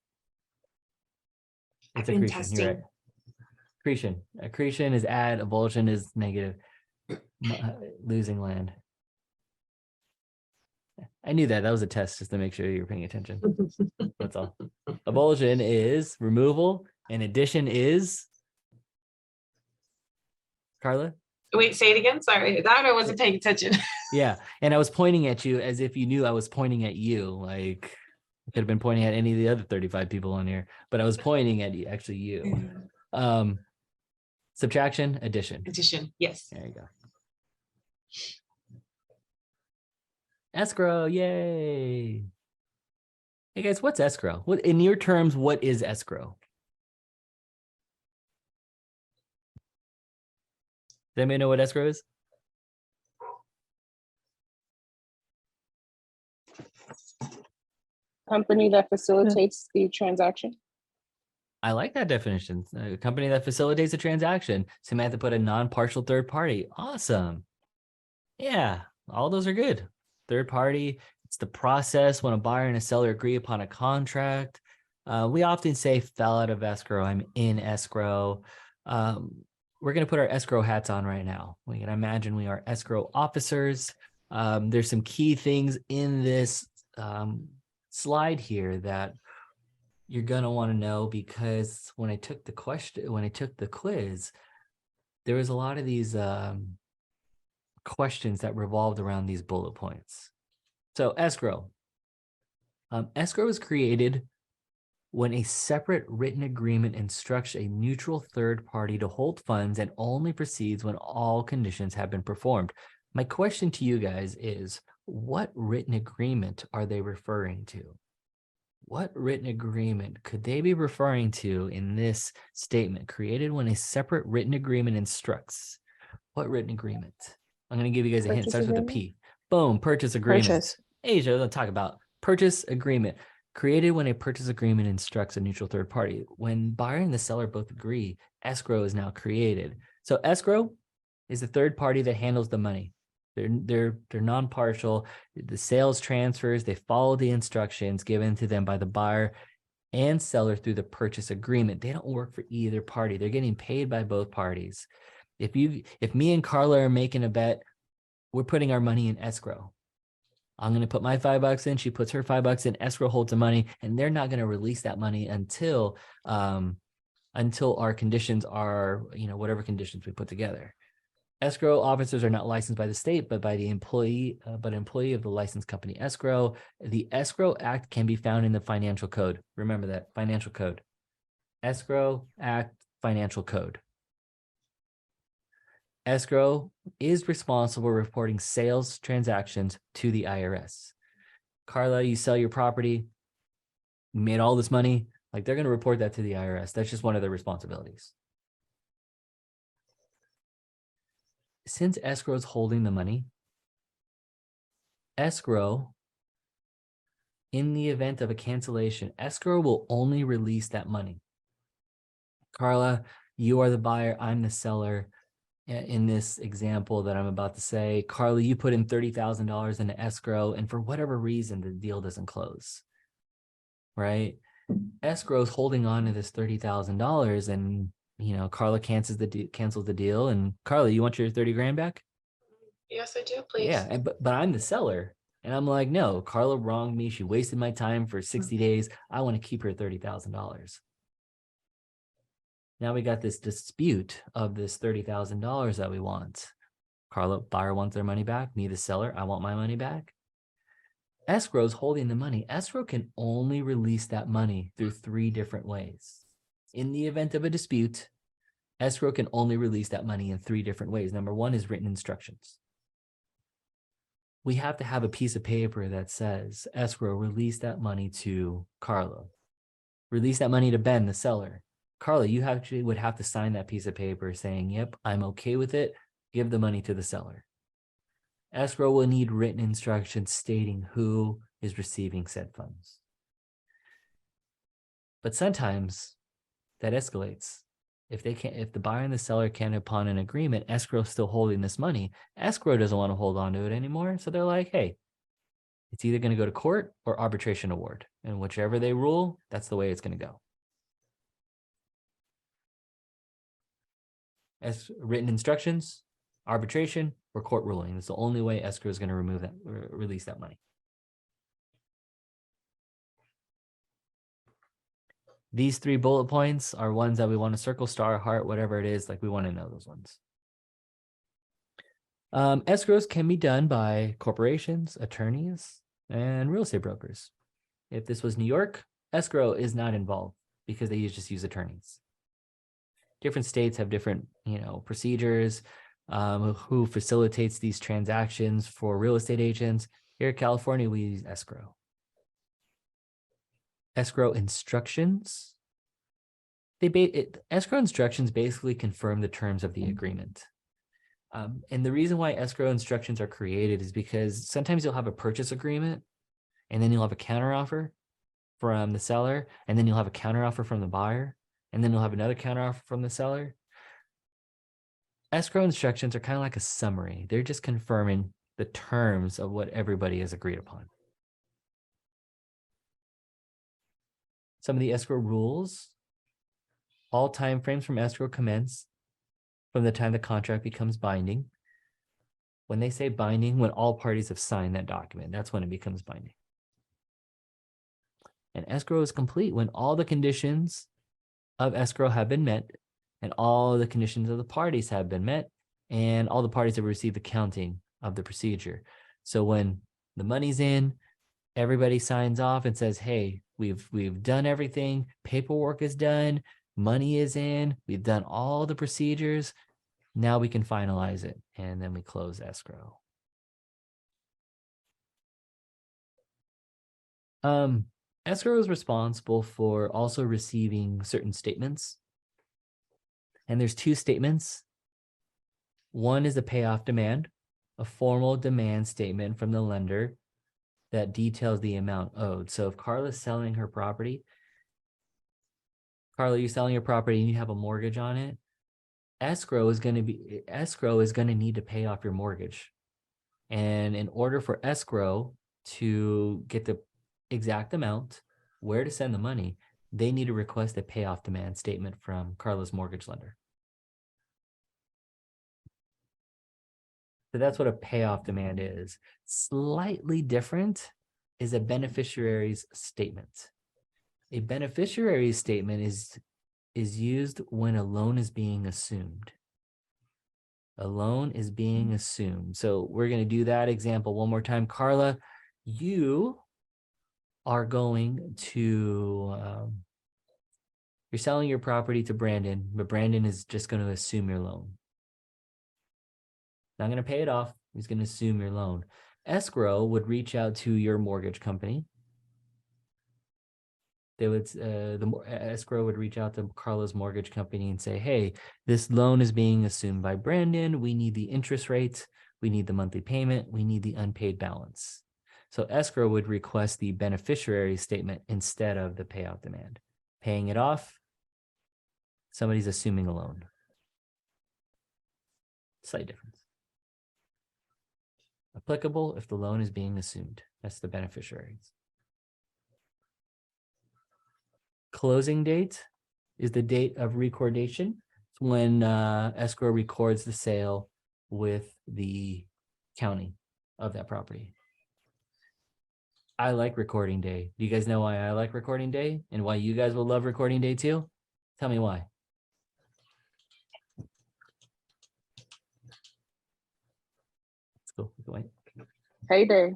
I've It's been accretion. You're right. testing. Accretion. Accretion is add. Avulsion is negative. Losing land. I knew that. That was a test just to make sure you were paying attention. That's all. Avulsion is removal, and addition is Carla. Wait, say it again. Sorry, that I wasn't paying attention. Yeah, and I was pointing at you as if you knew I was pointing at you. Like I could have been pointing at any of the other 35 people on here, but I was pointing at you, actually you. Subtraction, addition. Addition. Yes. There you go. Escrow, yay. Hey guys, what's escrow? What in your terms, what is escrow? Does anybody know what escrow is? Company that facilitates the transaction. I like that definition. A company that facilitates a transaction. Samantha put a non-partial third party. Awesome. Yeah, all those are good. Third party, it's the process when a buyer and a seller agree upon a contract. We often say fell out of escrow. I'm in escrow. We're going to put our escrow hats on right now. We can imagine we are escrow officers. There's some key things in this slide here that you're going to want to know, because when I took the quiz, there was a lot of these questions that revolved around these bullet points. So escrow, Escrow is created when a separate written agreement instructs a neutral third party to hold funds and only proceeds when all conditions have been performed. My question to you guys is, what written agreement are they referring to? What written agreement could they be referring to in this statement? Created when a separate written agreement instructs. What written agreement? I'm going to give you guys a hint. It Purchase starts with a agreement? P. Boom, purchase agreement. Purchase. Asia, let's talk about purchase agreement. Created when a purchase agreement instructs a neutral third party. When buyer and the seller both agree, escrow is now created. So escrow is the third party that handles the money. They're non-partial. The sales transfers, they follow the instructions given to them by the buyer and seller through the purchase agreement. They don't work for either party. They're getting paid by both parties. If me and Carla are making a bet, we're putting our money in escrow. I'm going to put my $5 in. She puts her $5 in. Escrow holds the money, and they're not going to release that money until our conditions are, whatever conditions we put together. Escrow officers are not licensed by the state, but by the employee of the licensed company escrow. The Escrow Act can be found in the Financial Code. Remember that, Financial Code. Escrow Act, Financial Code. Escrow is responsible for reporting sales transactions to the IRS. Carla, you sell your property, you made all this money, like they're going to report that to the IRS. That's just one of their responsibilities. Since escrow is holding the money, escrow, in the event of a cancellation, escrow will only release that money. Carla, you are the buyer, I'm the seller. In this example that I'm about to say, Carla, you put in $30,000 into escrow, and for whatever reason, the deal doesn't close, right? Escrow is holding on to this $30,000, and Carla cancels the deal. And Carla, you want your 30 grand back? Yes, I do, please. Yeah, but I'm the seller, and I'm like, no, Carla wronged me. She wasted my time for 60 days. I want to keep her $30,000. Now we got this dispute of this $30,000 that we want. Carla, buyer wants their money back. Me, the seller, I want my money back. Escrow's holding the money. Escrow can only release that money through 3 different ways. In the event of a dispute, escrow can only release that money in 3 different ways. Number 1 is written instructions. We have to have a piece of paper that says, escrow, release that money to Carla. Release that money to Ben, the seller. Carla, you actually would have to sign that piece of paper saying, yep, I'm okay with it. Give the money to the seller. Escrow will need written instructions stating who is receiving said funds. But sometimes that escalates. If the buyer and the seller can't upon an agreement, escrow is still holding this money. Escrow doesn't want to hold on to it anymore. So they're like, hey, it's either going to go to court or arbitration award. And whichever they rule, that's the way it's going to go. As written instructions, arbitration, or court ruling. It's the only way escrow is going to release that money. These 3 bullet points are ones that we want to circle, star, heart, whatever it is, like we want to know those ones. Escrows can be done by corporations, attorneys, and real estate brokers. If this was New York, escrow is not involved because they just use attorneys. Different states have different, procedures, who facilitates these transactions for real estate agents. Here in California, we use escrow. Escrow instructions. Escrow instructions basically confirm the terms of the agreement. And the reason why escrow instructions are created is because sometimes you'll have a purchase agreement, and then you'll have a counteroffer from the seller, and then you'll have a counteroffer from the buyer, and then you'll have another counteroffer from the seller. Escrow instructions are kind of like a summary. They're just confirming the terms of what everybody has agreed upon. Some of the escrow rules. All timeframes from escrow commence from the time the contract becomes binding. When they say binding, when all parties have signed that document, that's when it becomes binding. And escrow is complete when all the conditions of escrow have been met, and all the conditions of the parties have been met, and all the parties have received accounting of the procedure. So when the money's in, Everybody signs off and says, hey, we've done everything. Paperwork is done. Money is in. We've done all the procedures. Now we can finalize it. And then we close escrow. Escrow is responsible for also receiving certain statements. And there's two statements. One is a payoff demand, a formal demand statement from the lender that details the amount owed. So if Carla's selling her property, Carla, you're selling your property and you have a mortgage on it, escrow is going to need to pay off your mortgage. And in order for escrow to get the exact amount, where to send the money, they need to request a payoff demand statement from Carla's mortgage lender. So that's what a payoff demand is. Slightly different is a beneficiary's statement. A beneficiary's statement is used when a loan is being assumed. A loan is being assumed. So we're going to do that example one more time. Carla, you are going to, you're selling your property to Brandon, but Brandon is just going to assume your loan. Not going to pay it off. He's going to assume your loan. Escrow would reach out to your mortgage company. They would, escrow would reach out to Carla's mortgage company and say, hey, this loan is being assumed by Brandon. We need the interest rate. We need the monthly payment. We need the unpaid balance. So escrow would request the beneficiary statement instead of the payoff demand. Paying it off, somebody's assuming a loan. Slight difference. Applicable if the loan is being assumed. That's the beneficiaries. Closing date is the date of recordation. It's when escrow records the sale with the county of that property. I like recording day. Do you guys know why I like recording day and why you guys will love recording day too? Tell me why. Let's go. Payday.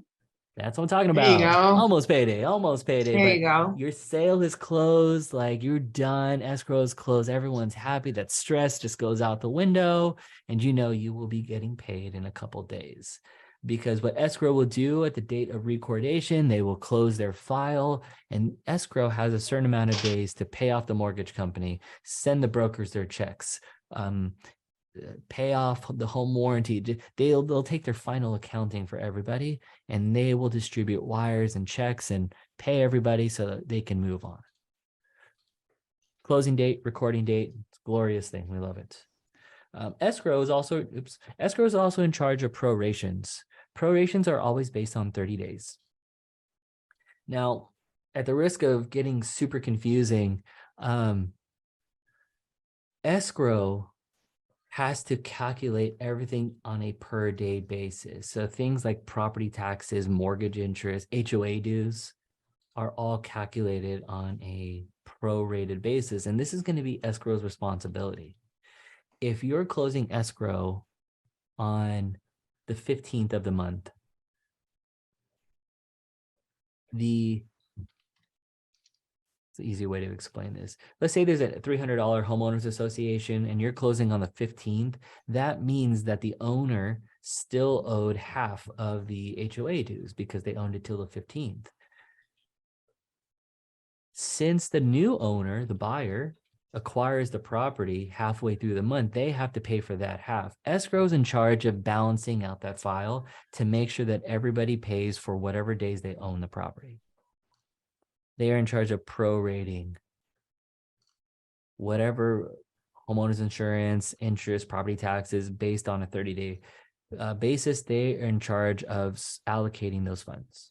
That's what I'm talking There you about. go. Almost payday. Almost payday. There but you go. your sale is closed. Like you're done. Escrow is closed. Everyone's happy. That stress just goes out the window. And you know you will be getting paid in a couple days. Because what escrow will do at the date of recordation, they will close their file. And escrow has a certain amount of days to pay off the mortgage company, send the brokers their checks, pay off the home warranty. They'll take their final accounting for everybody, and they will distribute wires and checks and pay everybody so that they can move on. Closing date, recording date, it's a glorious thing. We love it. Escrow is also in charge of prorations. Prorations are always based on 30 days. Now, at the risk of getting super confusing, escrow has to calculate everything on a per day basis. So things like property taxes, mortgage interest, HOA dues are all calculated on a prorated basis. And this is going to be escrow's responsibility. If you're closing escrow on the 15th of the month, it's an easy way to explain this. Let's say there's a $300 homeowners association and you're closing on the 15th. That means that the owner still owed half of the HOA dues because they owned it till the 15th. Since the new owner, the buyer, acquires the property halfway through the month, they have to pay for that half. Escrow is in charge of balancing out that file to make sure that everybody pays for whatever days they own the property. They are in charge of prorating whatever homeowners insurance, interest, property taxes based on a 30-day basis. They are in charge of allocating those funds.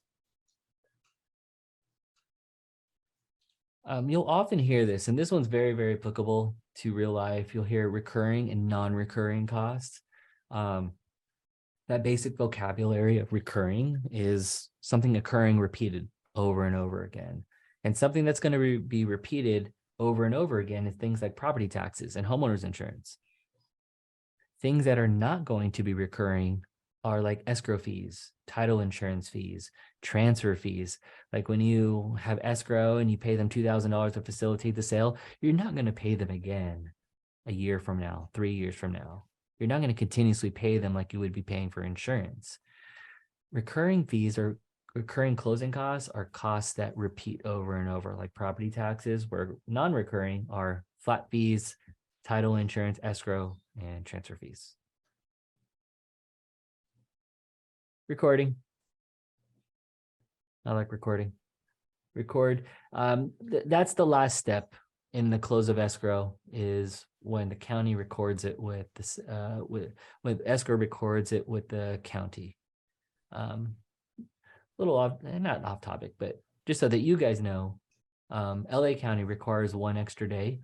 You'll often hear this, and this one's very, very applicable to real life. You'll hear recurring and non-recurring costs. That basic vocabulary of recurring is something occurring repeated over and over again. And something that's going to be repeated over and over again is things like property taxes and homeowners insurance. Things that are not going to be recurring are like escrow fees, title insurance fees, transfer fees. Like when you have escrow and you pay them $2,000 to facilitate the sale, you're not going to pay them again a year from now, 3 years from now. You're not going to continuously pay them like you would be paying for insurance. Recurring fees or recurring closing costs are costs that repeat over and over, like property taxes, where non-recurring are flat fees, title insurance, escrow, and transfer fees. Recording. I like recording. Record. That's the last step in the close of escrow, is when the county records it with this, when escrow records it with the county. Little off, not off topic, but just so that you guys know, LA County requires 1 extra day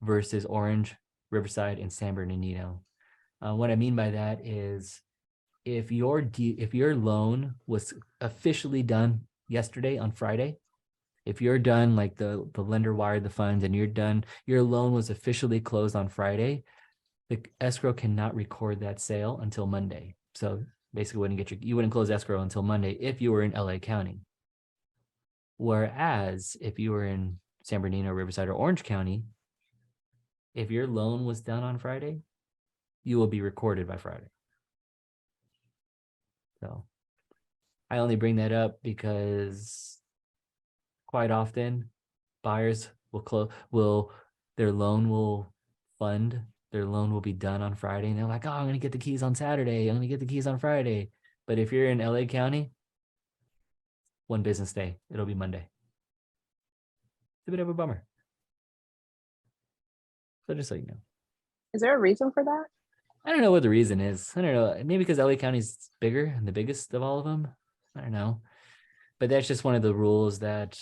versus Orange, Riverside, and San Bernardino. What I mean by that is, if your loan was officially done yesterday on Friday, if you're done, like the lender wired the funds and you're done, your loan was officially closed on Friday, the escrow cannot record that sale until Monday. So basically you wouldn't close escrow until Monday if you were in LA County. Whereas if you were in San Bernardino, Riverside, or Orange County, if your loan was done on Friday, you will be recorded by Friday. So I only bring that up because quite often buyers their loan will be done on Friday, and they're like, oh, I'm going to get the keys on Saturday. I'm going to get the keys on Friday. But if you're in LA County, 1 business day, it'll be Monday. It's a bit of a bummer. So just so you know. Is there a reason for that? I don't know what the reason is. I don't know. Maybe because LA County's bigger and the biggest of all of them. I don't know. But that's just one of the rules that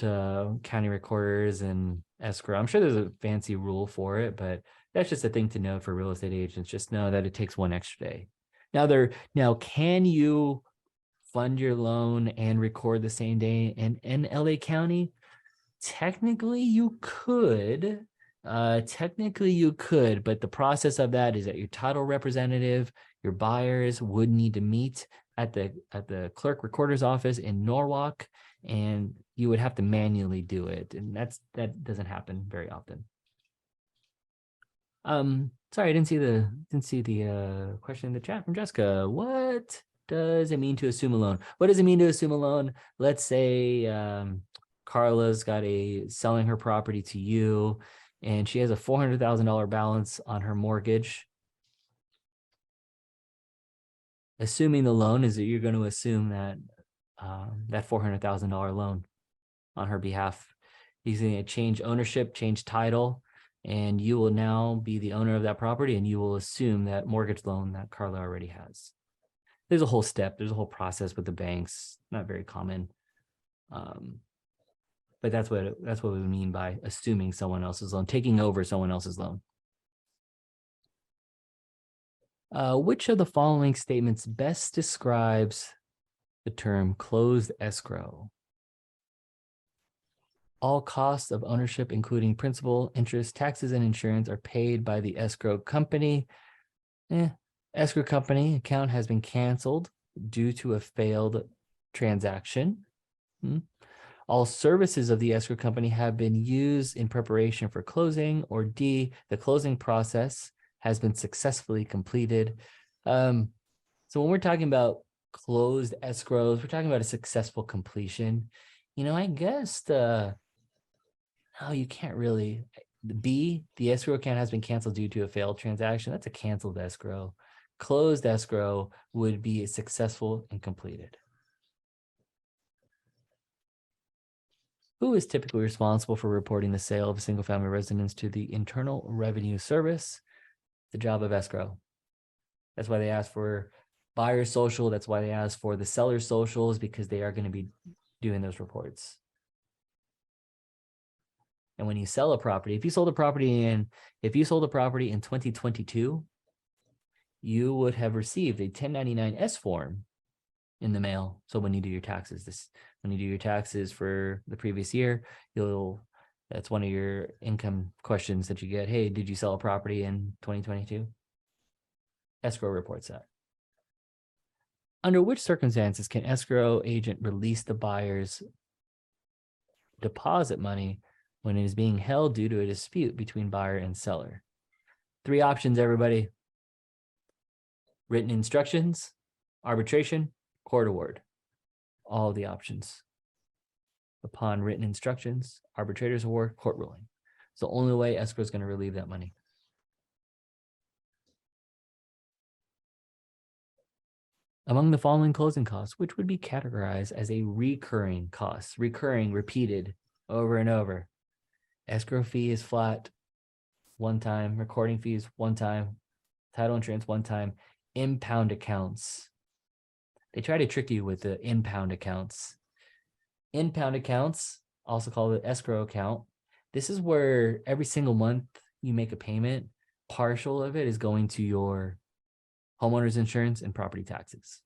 county recorders and escrow. I'm sure there's a fancy rule for it, but that's just a thing to know for real estate agents. Just know that it takes 1 extra day. Now, can you fund your loan and record the same day in LA County? Technically, you could. Technically you could, but the process of that is that your title representative, your buyers would need to meet at the clerk recorder's office in Norwalk, and you would have to manually do it, and that doesn't happen very often. Sorry, I didn't see the question in the chat from Jessica. What does it mean to assume a loan? What does it mean to assume a loan? Let's say Carla's selling her property to you, and she has a $400,000 balance on her mortgage. Assuming the loan is that you're going to assume that that $400,000 loan on her behalf. He's going to change ownership, change title, and you will now be the owner of that property, and you will assume that mortgage loan that Carla already has. There's a whole whole process with the banks, not very common. But that's what we mean by assuming someone else's loan, taking over someone else's loan. Which of the following statements best describes the term closed escrow? All costs of ownership, including principal, interest, taxes, and insurance, are paid by the escrow company. Escrow company account has been canceled due to a failed transaction. All services of the escrow company have been used in preparation for closing, or D, the closing process has been successfully completed. So when we're talking about closed escrows, we're talking about a successful completion. I guess no, you can't really. B, the escrow account has been canceled due to a failed transaction. That's a canceled escrow. Closed escrow would be successful and completed. Who is typically responsible for reporting the sale of a single-family residence to the Internal Revenue Service? The job of escrow. That's why they ask for buyer's social. That's why they ask for the seller's socials, because they are going to be doing those reports. And when you sell a property, if you sold a property in 2022, you would have received a 1099-S form in the mail. So when you do your taxes, when you do your taxes for the previous year, that's one of your income questions that you get. Hey, did you sell a property in 2022? Escrow reports that. Under which circumstances can escrow agent release the buyer's deposit money when it is being held due to a dispute between buyer and seller? 3 options, everybody. Written instructions, arbitration, court award. All the options. Upon written instructions, arbitrator's award, court ruling. It's the only way escrow is going to relieve that money. Among the following closing costs, which would be categorized as a recurring cost, recurring, repeated over and over. Escrow fee is flat, one time. Recording fees, one time. Title insurance, one time. Impound accounts. They try to trick you with the impound accounts. Impound accounts, also called the escrow account. This is where every single month you make a payment. Partial of it is going to your homeowner's insurance and property taxes.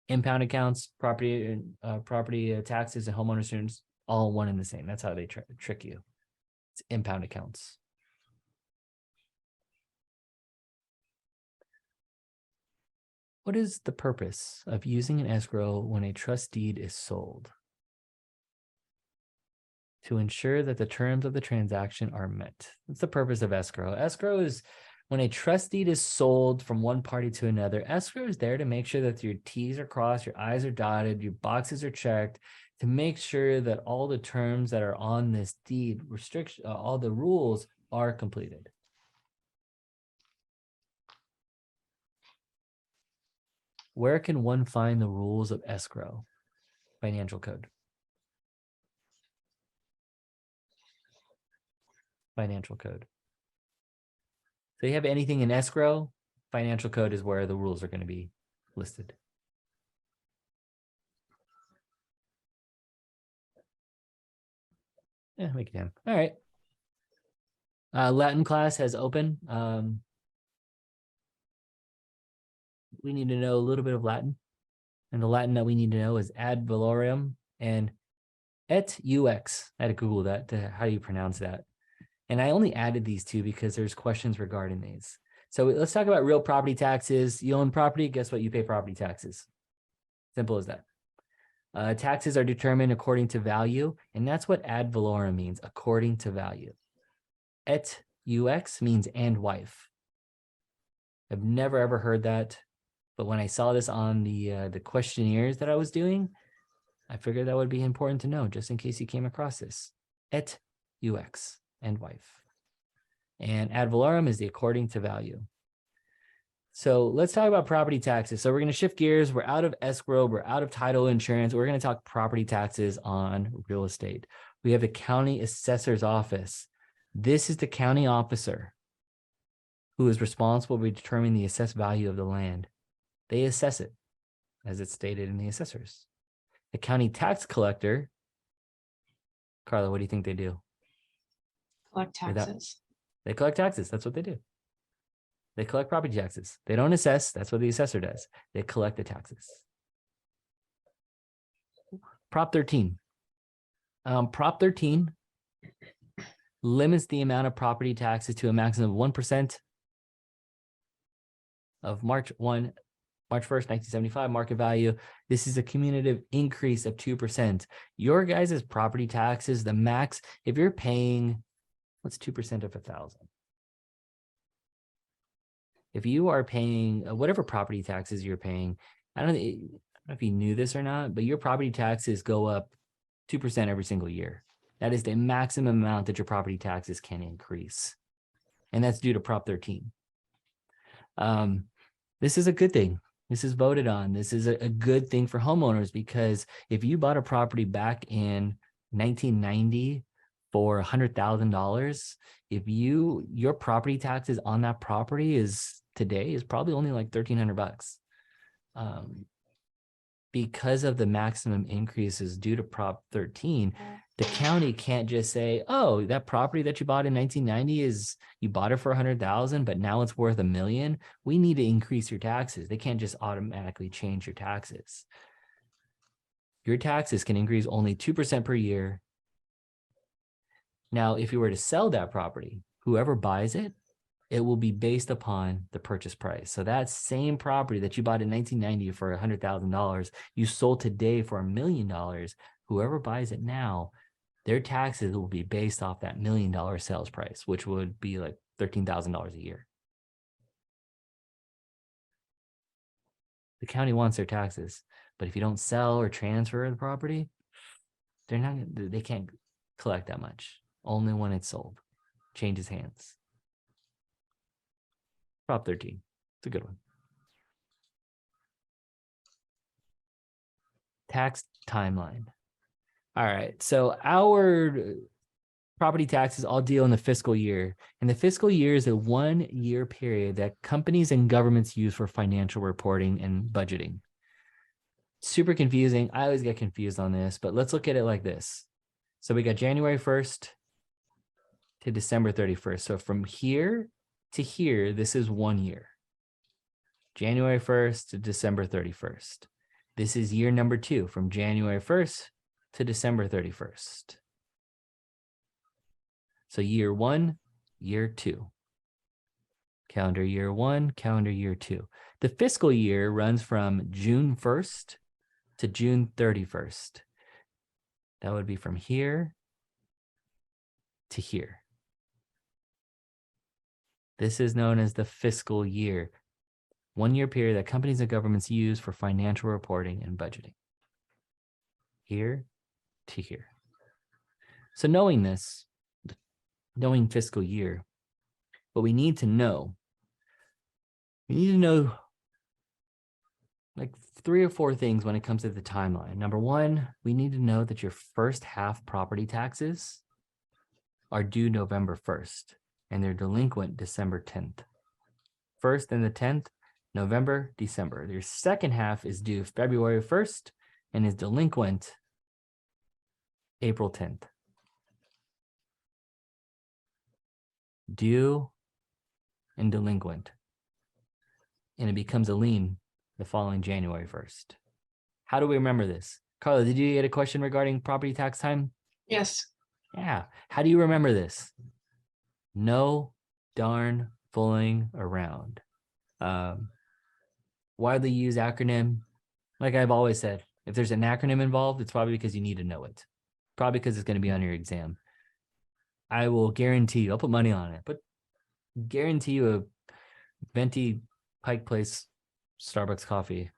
Impound accounts, property taxes, and homeowner's insurance, all one and the same. That's how they trick you. It's impound accounts. What is the purpose of using an escrow when a trust deed is sold? To ensure that the terms of the transaction are met. That's the purpose of escrow. Escrow is when a trust deed is sold from one party to another. Escrow is there to make sure that your T's are crossed, your I's are dotted, your boxes are checked, to make sure that all the terms that are on this deed restriction, all the rules are completed. Where can one find the rules of escrow? Financial code. Financial code. So you have anything in escrow, financial code is where the rules are going to be listed. Yeah, we can. All right. Latin class has open. We need to know a little bit of Latin. And the Latin that we need to know is ad valorem and et ux. I had to Google that. How do you pronounce that? And I only added these two because there's questions regarding these. So let's talk about real property taxes. You own property, guess what? You pay property taxes. Simple as that. Taxes are determined according to value, and that's what ad valorem means, according to value. Et ux means and wife. I've never ever heard that, but when I saw this on the questionnaires that I was doing, I figured that would be important to know just in case you came across this. Et ux. And wife. And ad valorem is the according to value. So let's talk about property taxes. So we're going to shift gears. We're out of escrow. We're out of title insurance. We're going to talk property taxes on real estate. We have the county assessor's office. This is the county officer who is responsible for determining the assessed value of the land. They assess it, as it's stated in the assessors. The county tax collector, Carla, what do you think they do? Collect taxes. They collect taxes. That's what they do. They collect property taxes. They don't assess. That's what the assessor does. They collect the taxes. Prop 13. Prop 13 limits the amount of property taxes to a maximum of 1% of March 1st, 1975 market value. This is a cumulative increase of 2%. Your guys' property taxes, the max, if you're paying, what's 2% of 1,000? If you are paying whatever property taxes you're paying, I don't know if you knew this or not, but your property taxes go up 2% every single year. That is the maximum amount that your property taxes can increase. And that's due to Prop 13. This is a good thing. This is voted on. This is a good thing for homeowners, because if you bought a property back in 1990 for $100,000, if your property taxes on that property is probably only like $1,300. Because of the maximum increases due to Prop 13, the county can't just say, oh, that property that you bought in 1990 you bought it for 100,000, but now it's worth $1 million. We need to increase your taxes. They can't just automatically change your taxes. Your taxes can increase only 2% per year. Now, if you were to sell that property, whoever buys it it will be based upon the purchase price. So that same property that you bought in 1990 for $100,000, you sold today for $1 million. Whoever buys it now, their taxes will be based off that $1 million sales price, which would be like $13,000 a year. The county wants their taxes, but if you don't sell or transfer the property, they can't collect that much. Only when it's sold, changes hands. Prop 13, it's a good one. Tax timeline. All right, so our property taxes all deal in the fiscal year. And the fiscal year is a 1 year period that companies and governments use for financial reporting and budgeting. Super confusing. I always get confused on this, but let's look at it like this. So we got January 1st to December 31st. So from here to here, this is 1 year. January 1st to December 31st. This is year number 2, from January 1st to December 31st. So year 1, year 2. Calendar year 1, calendar year 2. The fiscal year runs from June 1st to June 31st. That would be from here to here. This is known as the fiscal year. 1 year period that companies and governments use for financial reporting and budgeting. Here to here. So knowing this, knowing fiscal year, what we need to know like 3 or 4 things when it comes to the timeline. Number 1, we need to know that your first half property taxes are due November 1st and they're delinquent December 10th. First and the 10th, November, December. Your second half is due February 1st and is delinquent April 10th. Due and delinquent. And it becomes a lien the following January 1st. How do we remember this? Carla, did you get a question regarding property tax time? Yes. Yeah. How do you remember this? No darn fooling around. Widely used acronym. Like I've always said, if there's an acronym involved, it's probably because you need to know it. Probably because it's going to be on your exam. I will guarantee you, I'll put money on it, but guarantee you a venti Pike Place Starbucks coffee.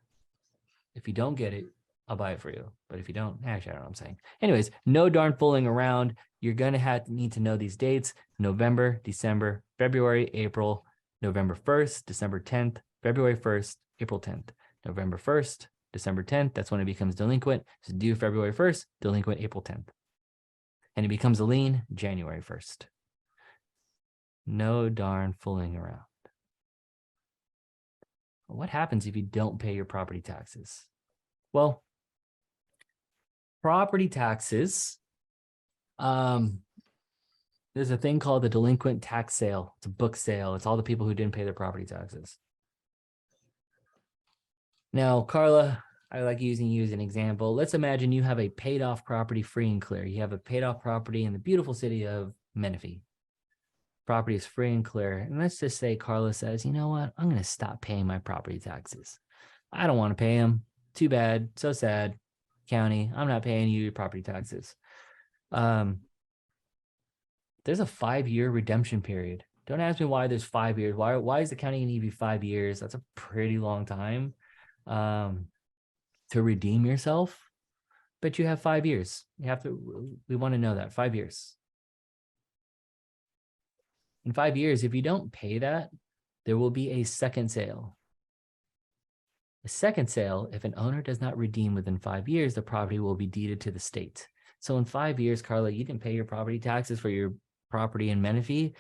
If you don't get it, I'll buy it for you. But if you don't, actually, I don't know what I'm saying. Anyways, no darn fooling around. You're going to need to know these dates: November, December, February, April, November 1st, December 10th, February 1st, April 10th, November 1st, December 10th. That's when it becomes delinquent. It's due February 1st, delinquent April 10th. And it becomes a lien January 1st. No darn fooling around. What happens if you don't pay your property taxes? Well, property taxes, there's a thing called the delinquent tax sale. It's a book sale. It's all the people who didn't pay their property taxes. Now, Carla, I like using you as an example. Let's imagine you have a paid off property free and clear. You have a paid off property in the beautiful city of Menifee. Property is free and clear. And let's just say Carla says, you know what? I'm going to stop paying my property taxes. I don't want to pay them. Too bad. So sad. County, I'm not paying you your property taxes. There's a 5-year redemption period. Don't ask me why there's 5 years. Why is the county going to give you 5 years? That's a pretty long time to redeem yourself. But you have 5 years. We want to know that 5 years. In 5 years, if you don't pay that, there will be a second sale. A second sale, if an owner does not redeem within 5 years, the property will be deeded to the state. So in 5 years, Carla, you didn't pay your property taxes for your property in Menifee.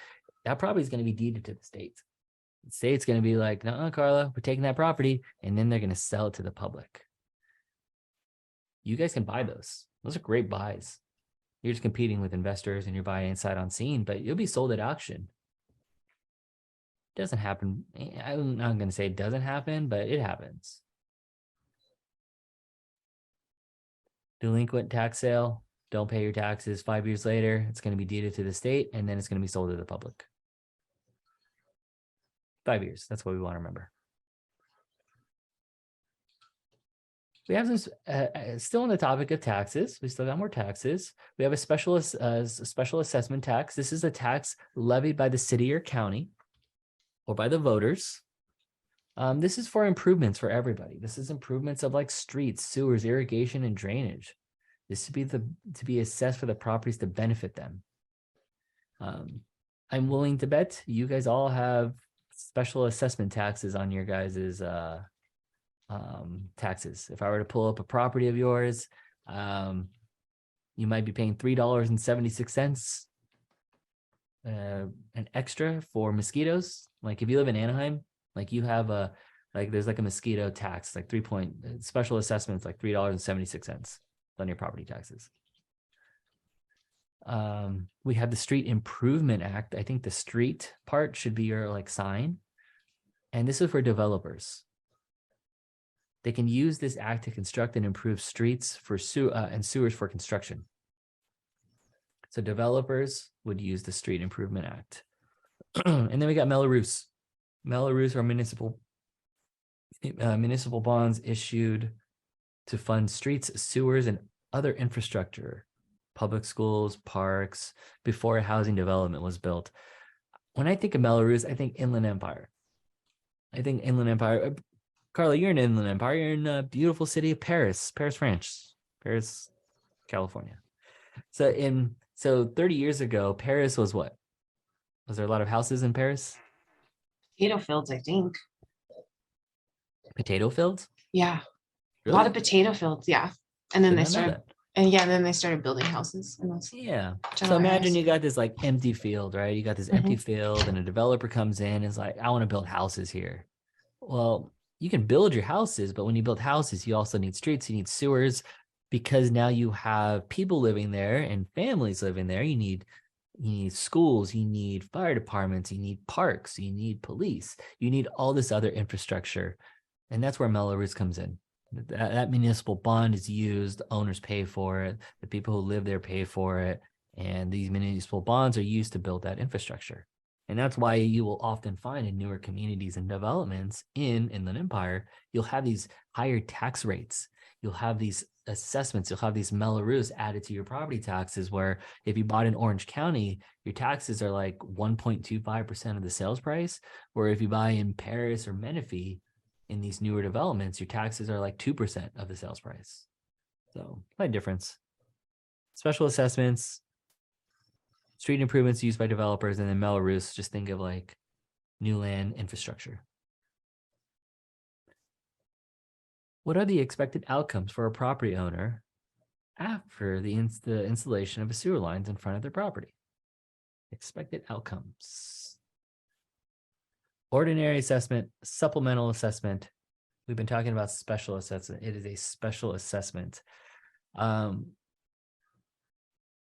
That property is going to be deeded to the state. The state's going to be like, no, Carla, we're taking that property. And then they're going to sell it to the public. You guys can buy those. Those are great buys. You're just competing with investors and you're buying inside on scene, but you'll be sold at auction. Doesn't happen. I'm not going to say it doesn't happen, but it happens. Delinquent tax sale. Don't pay your taxes. 5 years later, it's going to be deeded to the state, and then it's going to be sold to the public. 5 years. That's what we want to remember. We have some, still on the topic of taxes. We still got more taxes. We have a special assessment tax. This is a tax levied by the city or county or by the voters. This is for improvements for everybody. This is improvements of like streets, sewers, irrigation, and drainage. This to be assessed for the properties to benefit them. I'm willing to bet you guys all have special assessment taxes on your guys's taxes. If I were to pull up a property of yours, you might be paying $3.76 an extra for mosquitoes. Like if you live in Anaheim, like you have there's like a mosquito tax, like special assessments, like $3.76 on your property taxes. We have the Street Improvement Act. I think the street part should be your like sign. And this is for developers. They can use this act to construct and improve streets for and sewers for construction. So developers would use the Street Improvement Act. And then we got Melrose. Melrose are municipal bonds issued to fund streets, sewers, and other infrastructure, public schools, parks, before a housing development was built. When I think of Melrose, I think Inland Empire. Carla, you're in Inland Empire. You're in the beautiful city of Paris, France, California. So 30 years ago, Paris was what? Was there a lot of houses in Paris? Potato fields, I think. Potato fields? Yeah. Really? A lot of potato fields, yeah. And then Did they not know started, that. then they started building houses in those Yeah. So general imagine areas. you got this like empty field, right? You got this empty field and a developer comes in and is like, I want to build houses here. Well, you can build your houses, but when you build houses, you also need streets, you need sewers, because now you have people living there and families living there. You need schools, you need fire departments, you need parks, you need police, you need all this other infrastructure. And that's where Melrose comes in. That municipal bond is used, owners pay for it, the people who live there pay for it, and these municipal bonds are used to build that infrastructure. And that's why you will often find in newer communities and developments in Inland Empire, you'll have these higher tax rates. You'll have these assessments. You'll have these Melrose added to your property taxes, where if you bought in Orange County, your taxes are like 1.25% of the sales price. Where if you buy in Paris or Menifee in these newer developments, your taxes are like 2% of the sales price. So slight difference. Special assessments, street improvements used by developers, and then Melrose, just think of like new land infrastructure. What are the expected outcomes for a property owner after the installation of a sewer lines in front of their property? Expected outcomes. Ordinary assessment, supplemental assessment. We've been talking about special assessment. It is a special assessment.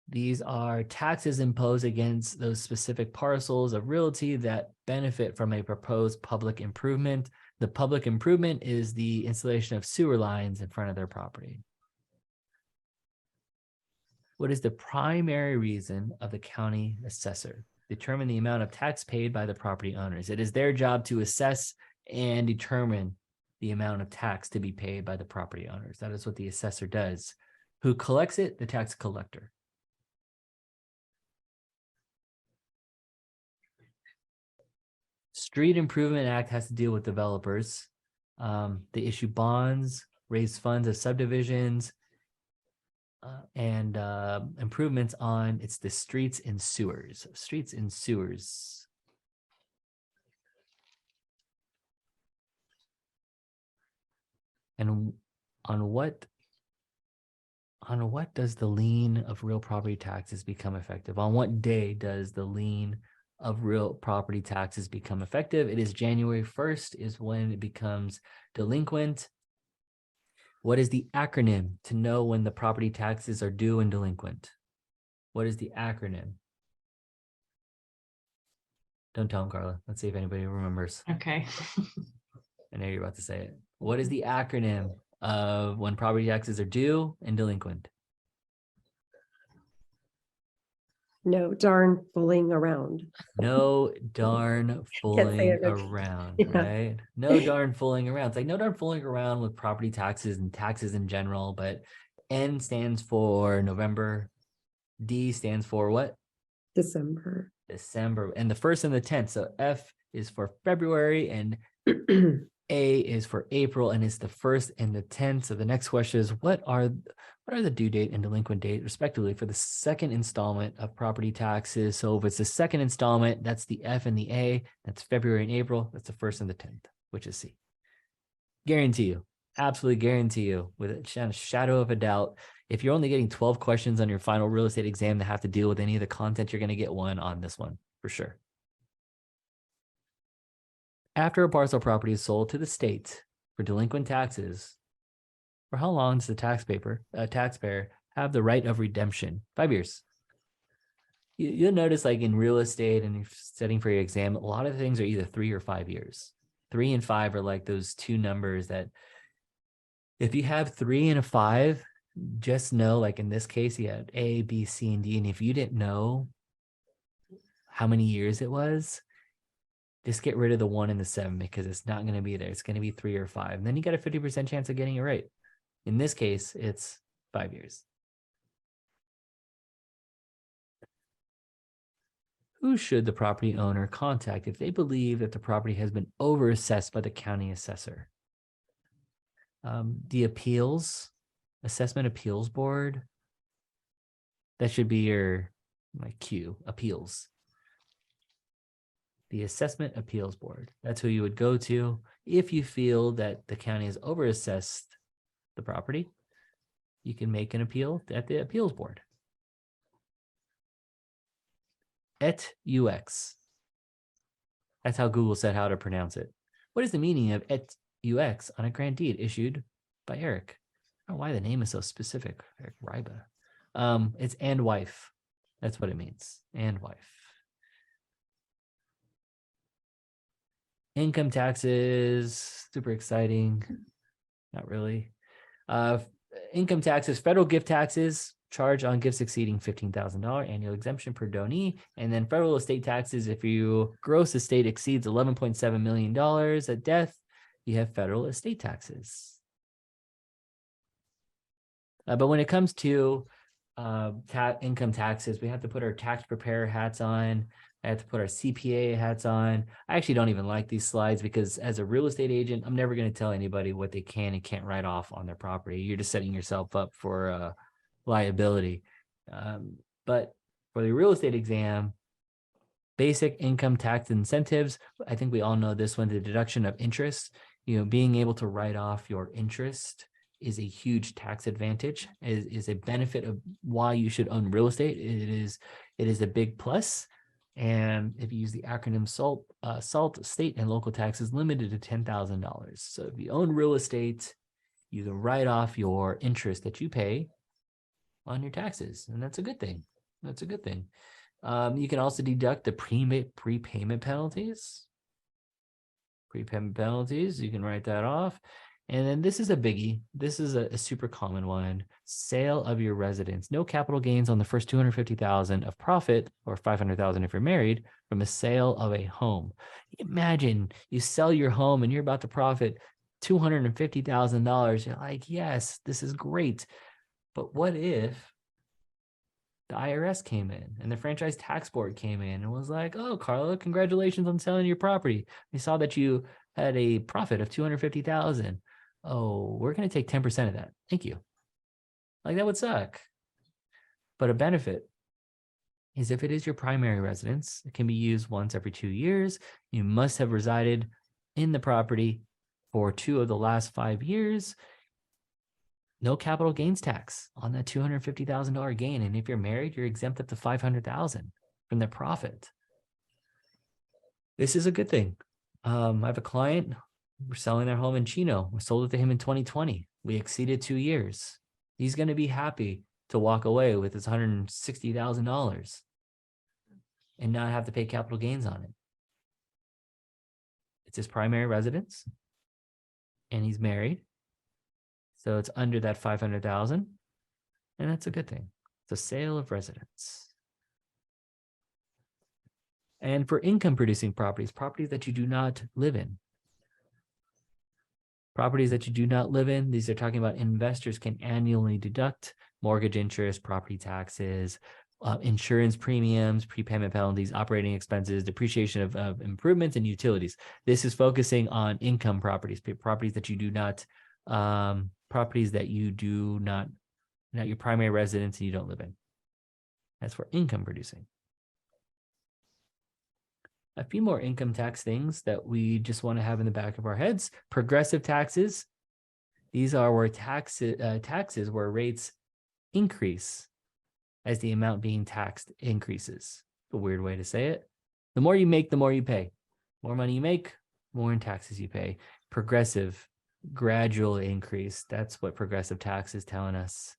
These are taxes imposed against those specific parcels of realty that benefit from a proposed public improvement. The public improvement is the installation of sewer lines in front of their property. What is the primary reason of the county assessor? Determine the amount of tax paid by the property owners. It is their job to assess and determine the amount of tax to be paid by the property owners. That is what the assessor does. Who collects it? The tax collector. Street Improvement Act has to deal with developers. They issue bonds, raise funds of subdivisions, and improvements on the streets and sewers. Streets and sewers. And on what does the lien of real property taxes become effective? On what day does the lien of real property taxes become effective? It is January 1st is when it becomes delinquent. What is the acronym to know when the property taxes are due and delinquent? What is the acronym? Don't tell them, Carla. Let's see if anybody remembers. Okay. I know you're about to say it. What is the acronym of when property taxes are due and delinquent? No darn fooling around. No darn say fooling it, Rich. around, Yeah. right? No darn fooling around. It's like no darn fooling around with property taxes and taxes in general, but N stands for November. D stands for what? December. December. And the first and the 10th. So F is for February and A is for April, and it's the 1st and the 10th. So the next question is what are the due date and delinquent date respectively for the second installment of property taxes? So if it's the second installment, that's the F and the A, that's February and April, that's the 1st and the 10th, which is C. Guarantee you, absolutely guarantee you with a shadow of a doubt, if you're only getting 12 questions on your final real estate exam that have to deal with any of the content, you're going to get one on this one for sure. After a parcel property is sold to the state for delinquent taxes, for how long does the taxpayer have the right of redemption? 5 years. You'll notice like in real estate and you're studying for your exam, a lot of things are either 3 or 5 years. 3 and 5 are like those two numbers that if you have 3 and a 5, just know, like in this case, you had A, B, C, and D. And if you didn't know how many years it was, just get rid of the 1 and the 7 because it's not going to be there. It's going to be 3 or 5. And then you got a 50% chance of getting it right. In this case, it's 5 years. Who should the property owner contact if they believe that the property has been overassessed by the county assessor? The assessment appeals board. That should be your Q, appeals. The assessment appeals board. That's who you would go to if you feel that the county has overassessed the property. You can make an appeal at the appeals board. Et ux. That's how Google said how to pronounce it. What is the meaning of et ux on a grant deed issued by Eric? I don't know why the name is so specific. Eric Ryba. It's and wife. That's what it means. And wife. Income taxes, super exciting. Not really. Income taxes, federal gift taxes, charge on gifts exceeding $15,000 annual exemption per donee. And then federal estate taxes, if your gross estate exceeds $11.7 million at death, you have federal estate taxes. But when it comes to income taxes, we have to put our tax preparer hats on. I have to put our CPA hats on. I actually don't even like these slides because as a real estate agent, I'm never going to tell anybody what they can and can't write off on their property. You're just setting yourself up for liability. But for the real estate exam, basic income tax incentives, I think we all know this one, the deduction of interest, being able to write off your interest is a huge tax advantage, is a benefit of why you should own real estate. It is a big plus. And if you use the acronym SALT, state and local taxes limited to $10,000. So if you own real estate, you can write off your interest that you pay on your taxes. And that's a good thing. That's a good thing. You can also deduct the prepayment penalties. Prepayment penalties, you can write that off. And then this is a biggie. This is a super common one. Sale of your residence. No capital gains on the first $250,000 of profit, or $500,000 if you're married, from a sale of a home. Imagine you sell your home and you're about to profit $250,000. You're like, yes, this is great. But what if the IRS came in and the franchise tax board came in and was like, oh, Carla, congratulations on selling your property. We saw that you had a profit of $250,000. Oh, we're going to take 10% of that. Thank you. Like, that would suck. But a benefit is if it is your primary residence, it can be used once every 2 years. You must have resided in the property for 2 of the last 5 years. No capital gains tax on that $250,000 gain. And if you're married, you're exempt up to $500,000 from the profit. This is a good thing. I have a client. We're selling their home in Chino. We sold it to him in 2020. We exceeded 2 years. He's going to be happy to walk away with his $160,000 and not have to pay capital gains on it. It's his primary residence, and he's married. So it's under that $500,000, and that's a good thing. It's a sale of residence. And for income producing properties, properties that you do not live in. Properties that you do not live in, these are talking about investors can annually deduct mortgage interest, property taxes, insurance premiums, prepayment penalties, operating expenses, depreciation of improvements, and utilities. This is focusing on income properties, properties that you do not, not your primary residence and you don't live in. That's for income producing. A few more income tax things that we just want to have in the back of our heads. Progressive taxes. These are where taxes where rates increase as the amount being taxed increases. A weird way to say it. The more you make, the more you pay. More money you make, more in taxes you pay. Progressive, gradual increase. That's what progressive tax is telling us.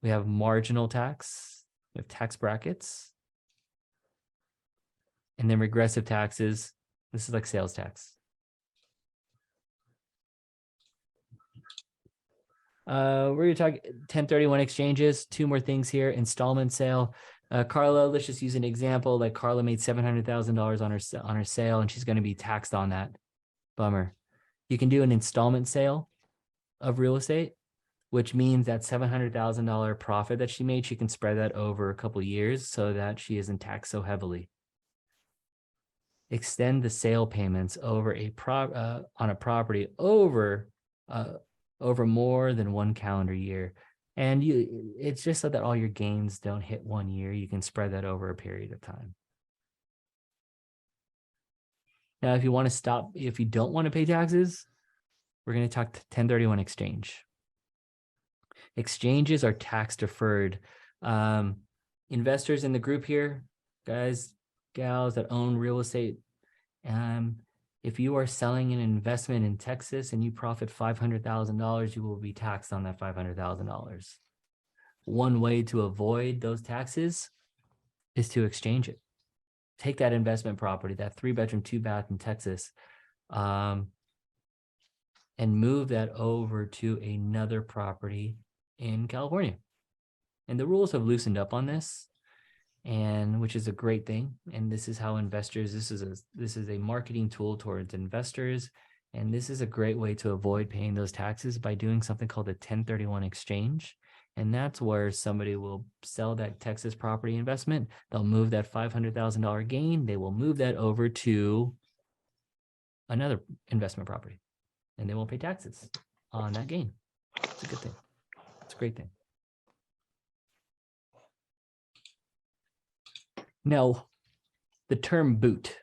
We have marginal tax. We have tax brackets. And then regressive taxes. This is like sales tax. We're going to talk 1031 exchanges. Two more things here. Installment sale. Carla, let's just use an example. Like Carla made $700,000 on her sale, and she's going to be taxed on that. Bummer. You can do an installment sale of real estate, which means that $700,000 profit that she made, she can spread that over a couple of years so that she isn't taxed so heavily. Extend the sale payments over on a property over more than one calendar year. And it's just so that all your gains don't hit 1 year. You can spread that over a period of time. Now, if you don't want to pay taxes, we're going to talk 1031 exchange. Exchanges are tax deferred. Investors in the group here, guys, gals that own real estate, if you are selling an investment in Texas and you profit $500,000, you will be taxed on that $500,000. One way to avoid those taxes is to exchange it. Take that investment property, that 3-bedroom, 2-bath in Texas, and move that over to another property in California. And the rules have loosened up on this, and which is a great thing. And this is how investors, this is a marketing tool towards investors. And this is a great way to avoid paying those taxes by doing something called a 1031 exchange. And that's where somebody will sell that Texas property investment. They'll move that $500,000 gain. They will move that over to another investment property, and they won't pay taxes on that gain. It's a good thing. It's a great thing. Now, the term boot,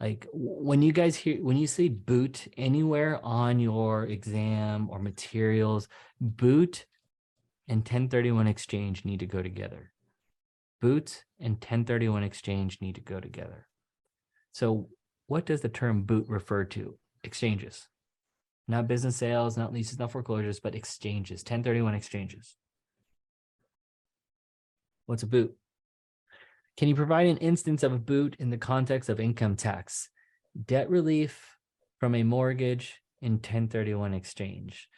like when you say boot anywhere on your exam or materials, boot and 1031 exchange need to go together. Boot and 1031 exchange need to go together. So what does the term boot refer to? Exchanges, not business sales, not leases, not foreclosures, but exchanges, 1031 exchanges. What's a boot? Can you provide an instance of a boot in the context of income tax? Debt relief from a mortgage in 1031 exchange.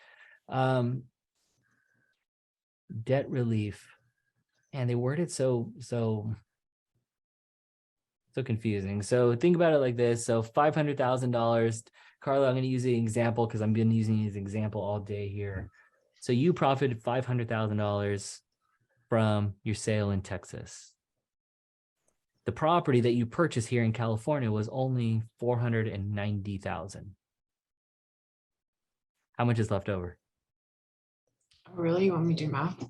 Debt relief. And they word it so confusing. So think about it like this. So $500,000. Carla, I'm going to use the example because I've been using his example all day here. So you profited $500,000 from your sale in Texas. The property that you purchased here in California was only $490,000. How much is left over? Oh, really? You want me to do math?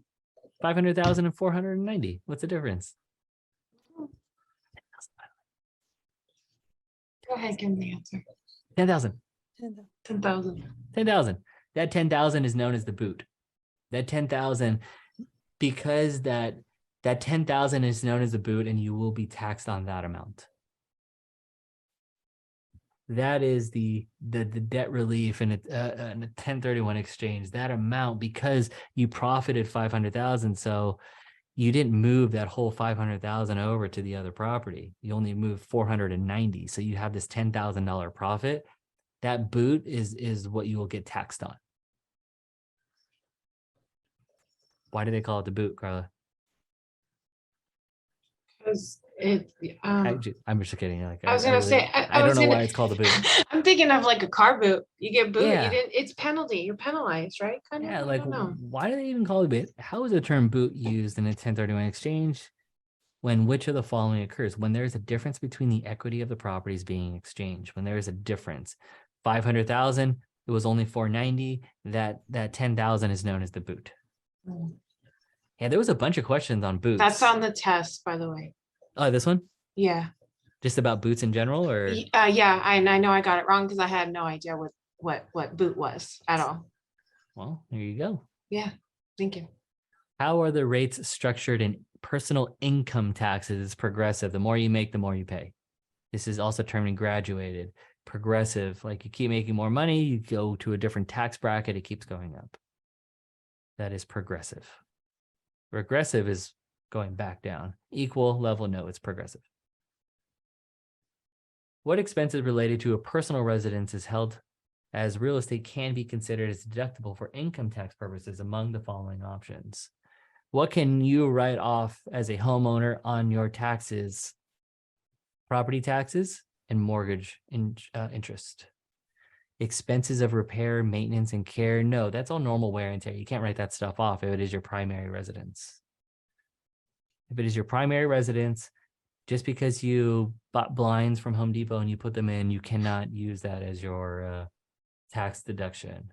500,000 and 490. What's the difference? Go ahead, give me the answer. 10,000. 10,000. 10,000. That 10,000 is known as the boot. That 10,000, because that 10,000 is known as the boot, and you will be taxed on that amount. That is the debt relief and a 1031 exchange. That amount, because you profited 500,000, so you didn't move that whole 500,000 over to the other property. You only moved 490, so you have this $10,000 profit. That boot is what you will get taxed on. Why do they call it the boot, Carla? Because I'm just kidding. Like, I was gonna say, I don't know why it's called a boot. I'm thinking of like a car boot. You get boot, Yeah. you didn't, it's penalty. You're penalized, right? Kind of. Yeah, I like don't know. why do they even call it a boot? How is the term boot used in a 1031 exchange when which of the following occurs? When there is a difference between the equity of the properties being exchanged, when there is a difference. 500,000, it was only 490. That 10,000 is known as the boot. Mm. Yeah, there was a bunch of questions on boots. That's on the test, by the way. Oh, this one? Yeah. Just about boots in general, or Yeah, I know I got it wrong because I had no idea what boot was at all. well, there you go. Yeah, thank you. How are the rates structured in personal income taxes? Progressive. The more you make, the more you pay. This is also termed in graduated. Progressive, like you keep making more money, you go to a different tax bracket, it keeps going up. That is progressive. Regressive is going back down. Equal, level, no, it's progressive. What expenses related to a personal residence is held as real estate can be considered as deductible for income tax purposes among the following options? What can you write off as a homeowner on your taxes? Property taxes and mortgage interest. Expenses of repair, maintenance, and care. No, that's all normal wear and tear. You can't write that stuff off if it is your primary residence. If it is your primary residence, just because you bought blinds from Home Depot and you put them in, you cannot use that as your tax deduction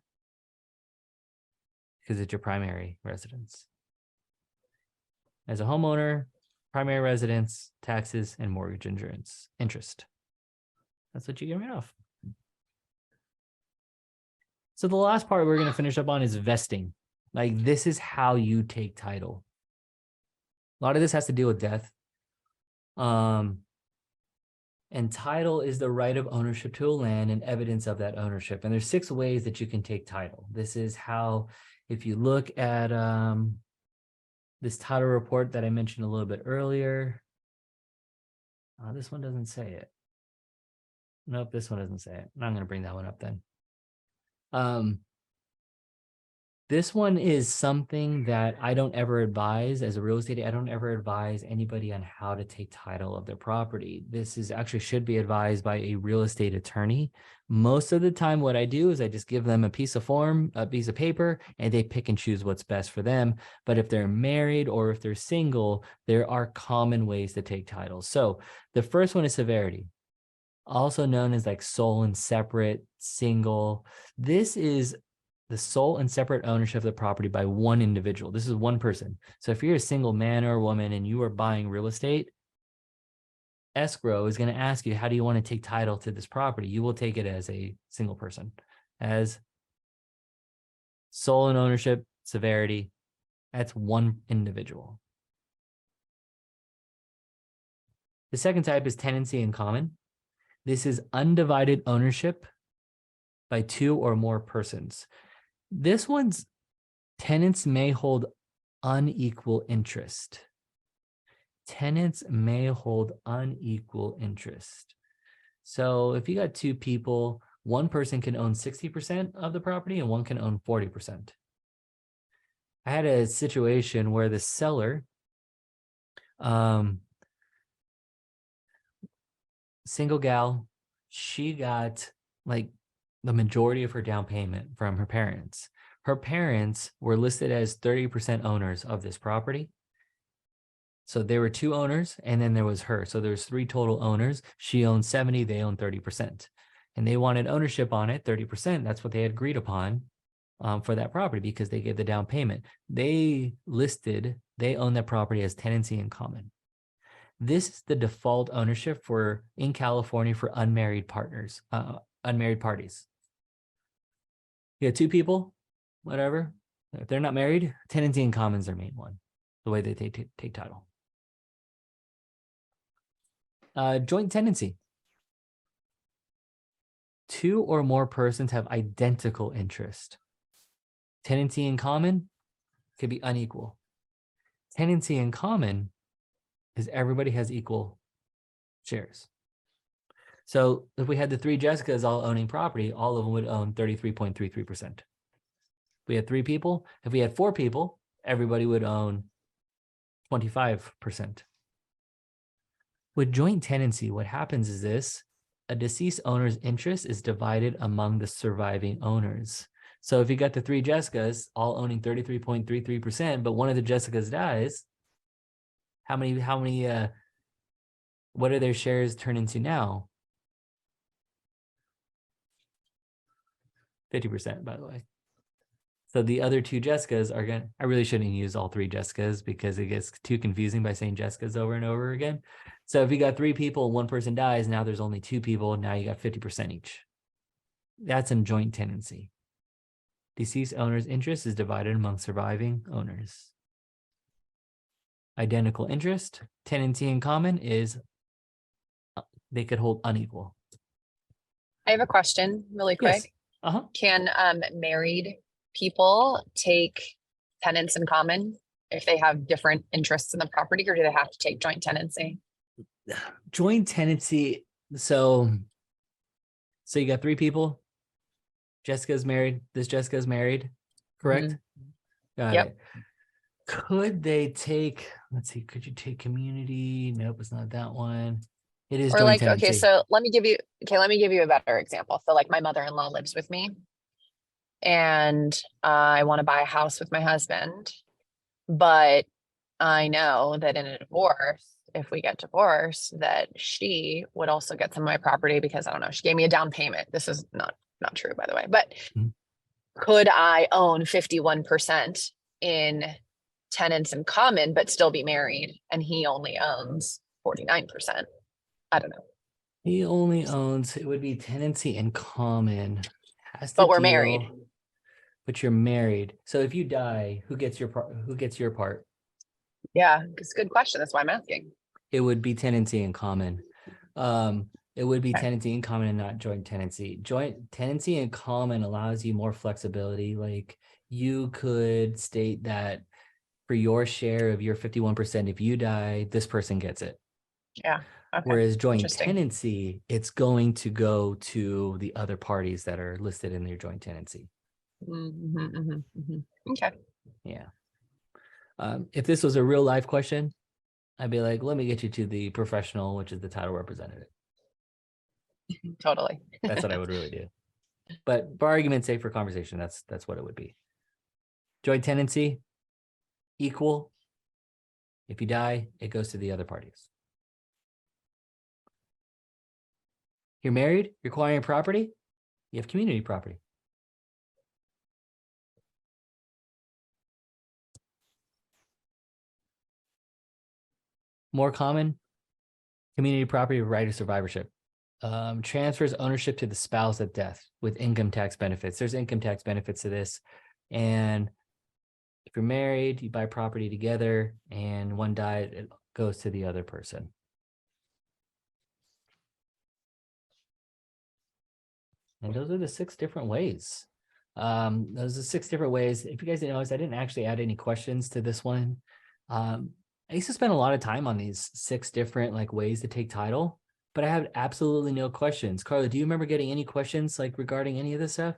because it's your primary residence. As a homeowner, primary residence, taxes, and mortgage insurance, interest. That's what you get rid of. So the last part we're going to finish up on is vesting. Like this is how you take title. A lot of this has to deal with death. And title is the right of ownership to a land and evidence of that ownership. And there's 6 ways that you can take title. This is how, if you look at this title report that I mentioned a little bit earlier, this one doesn't say it. Nope, this one doesn't say it. I'm going to bring that one up then. This one is something that I don't ever advise as a real estate. I don't ever advise anybody on how to take title of their property. This is actually should be advised by a real estate attorney. Most of the time, what I do is I just give them a piece of paper, and they pick and choose what's best for them. But if they're married or if they're single, there are common ways to take title. So the first one is severity, also known as like sole and separate, single. This is the sole and separate ownership of the property by one individual. This is one person. So if you're a single man or woman and you are buying real estate, Escrow is going to ask you, how do you want to take title to this property? You will take it as a single person, as sole and ownership, severity. That's one individual. The second type is tenancy in common. This is undivided ownership by 2 or more persons. This one's tenants may hold unequal interest. Tenants may hold unequal interest. So if you got 2 people, one person can own 60% of the property and one can own 40%. I had a situation where the seller, single gal, she got like the majority of her down payment from her parents. Her parents were listed as 30% owners of this property. So there were 2 owners and then there was her. So there's 3 total owners. She owned 70, they owned 30%. And they wanted ownership on it, 30%. That's what they had agreed upon for that property because they gave the down payment. They own that property as tenancy in common. This is the default ownership in California for unmarried parties. You have 2 people, whatever. If they're not married, tenancy in common is their main one, the way they take title. Joint tenancy. 2 or more persons have identical interest. Tenancy in common could be unequal. Tenancy in common is everybody has equal shares. So if we had the 3 Jessicas all owning property, all of them would own 33.33%. We had 3 people. If we had 4 people, everybody would own 25%. With joint tenancy, what happens is this: a deceased owner's interest is divided among the surviving owners. So if you got the three Jessicas all owning 33.33%, but one of the Jessicas dies, what are their shares turn into now? 50%, by the way. So the other two Jessicas are going to, I really shouldn't use all three Jessicas because it gets too confusing by saying Jessicas over and over again. So if you got three people, one person dies, now there's only two people, now you got 50% each. That's in joint tenancy. Deceased owner's interest is divided among surviving owners. Identical interest, tenancy in common is they could hold unequal. I have a question really Yes. quick. Uh-huh. Can married people take tenants in common if they have different interests in the property, or do they have to take joint tenancy? Joint tenancy. So you got three people. Jessica's married. This Jessica's married. Correct? Got Yep. it. Could they take, let's see, could you take community? Nope, it's not that one. It is Or joint like, tenancy. okay, so let me give you a better example. So like my mother-in-law lives with me and I want to buy a house with my husband, but I know that in a divorce, if we get divorced, that she would also get some of my property because I don't know, she gave me a down payment. This is not true, by the way, but Mhm. could I own 51% in tenants in common, but still be married? And he only owns 49%. I don't know, He only owns, it would be tenancy in common. Has to but we're deal- married. But you're married. So if you die, who gets your part? Yeah, it's a good question. That's why I'm asking. It would be tenancy in common. It would be Okay. tenancy in common and not joint tenancy. Joint tenancy in common allows you more flexibility. Like you could state that for your share of your 51%, if you die, this person gets it. Yeah. Okay. Whereas joint Interesting. tenancy, it's going to go to the other parties that are listed in your joint tenancy. Okay. Yeah. If this was a real life question, I'd be like, let me get you to the professional, which is the title representative. Totally. That's what I would really do. But for argument's sake, for conversation, that's what it would be. Joint tenancy, equal. If you die, it goes to the other parties. You're married, you're acquiring property, you have community property. More common, community property with right of survivorship. Transfers ownership to the spouse at death with income tax benefits. There's income tax benefits to this. And if you're married, you buy property together and one died, it goes to the other person. And those are the 6 different ways. Those are 6 different ways. If you guys didn't notice, I didn't actually add any questions to this one. I used to spend a lot of time on these 6 different like ways to take title, but I had absolutely no questions. Carla, do you remember getting any questions like regarding any of this stuff?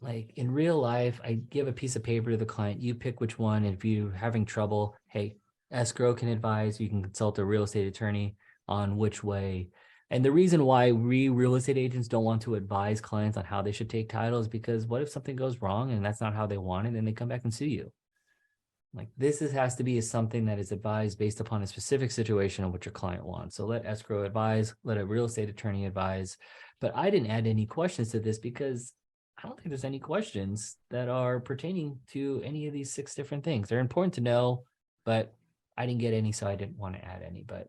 Like in real life, I give a piece of paper to the client, you pick which one. And if you're having trouble, hey, Escrow can advise, you can consult a real estate attorney on which way. And the reason why we real estate agents don't want to advise clients on how they should take title is because what if something goes wrong and that's not how they want it and they come back and sue you? Like has to be something that is advised based upon a specific situation of what your client wants. So let Escrow advise, let a real estate attorney advise. But I didn't add any questions to this because I don't think there's any questions that are pertaining to any of these 6 different things. They're important to know, but I didn't get any, so I didn't want to add any. But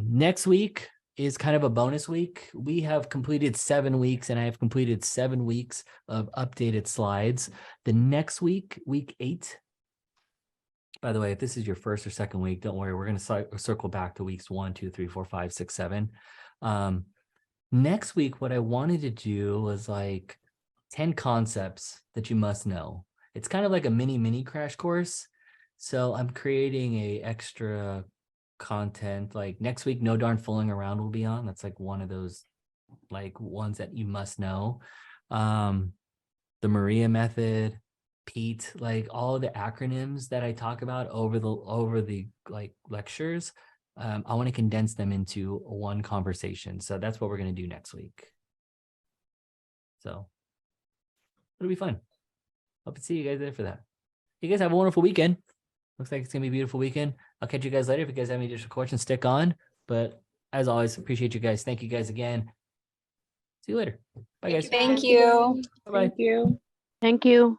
next week is kind of a bonus week. We have completed 7 weeks and I have completed 7 weeks of updated slides. The next week, week 8, by the way, if this is your first or second week, don't worry. We're going to circle back to weeks 1, 2, 3, 4, 5, 6, 7. Next week, what I wanted to do was like 10 concepts that you must know. It's kind of like a mini crash course. So I'm creating a extra content like next week, no darn fooling around will be on. That's like one of those like ones that you must know. The Maria method, Pete, like all the acronyms that I talk about over the like lectures, I want to condense them into one conversation. So that's what we're going to do next week. So it'll be fun. Hope to see you guys there for that. You guys have a wonderful weekend. Looks like it's going to be a beautiful weekend. I'll catch you guys later. If you guys have any additional questions, stick on. But as always, appreciate you guys. Thank you guys again. See you later. Bye, guys. Thank you. Bye-bye. Thank you. Thank you.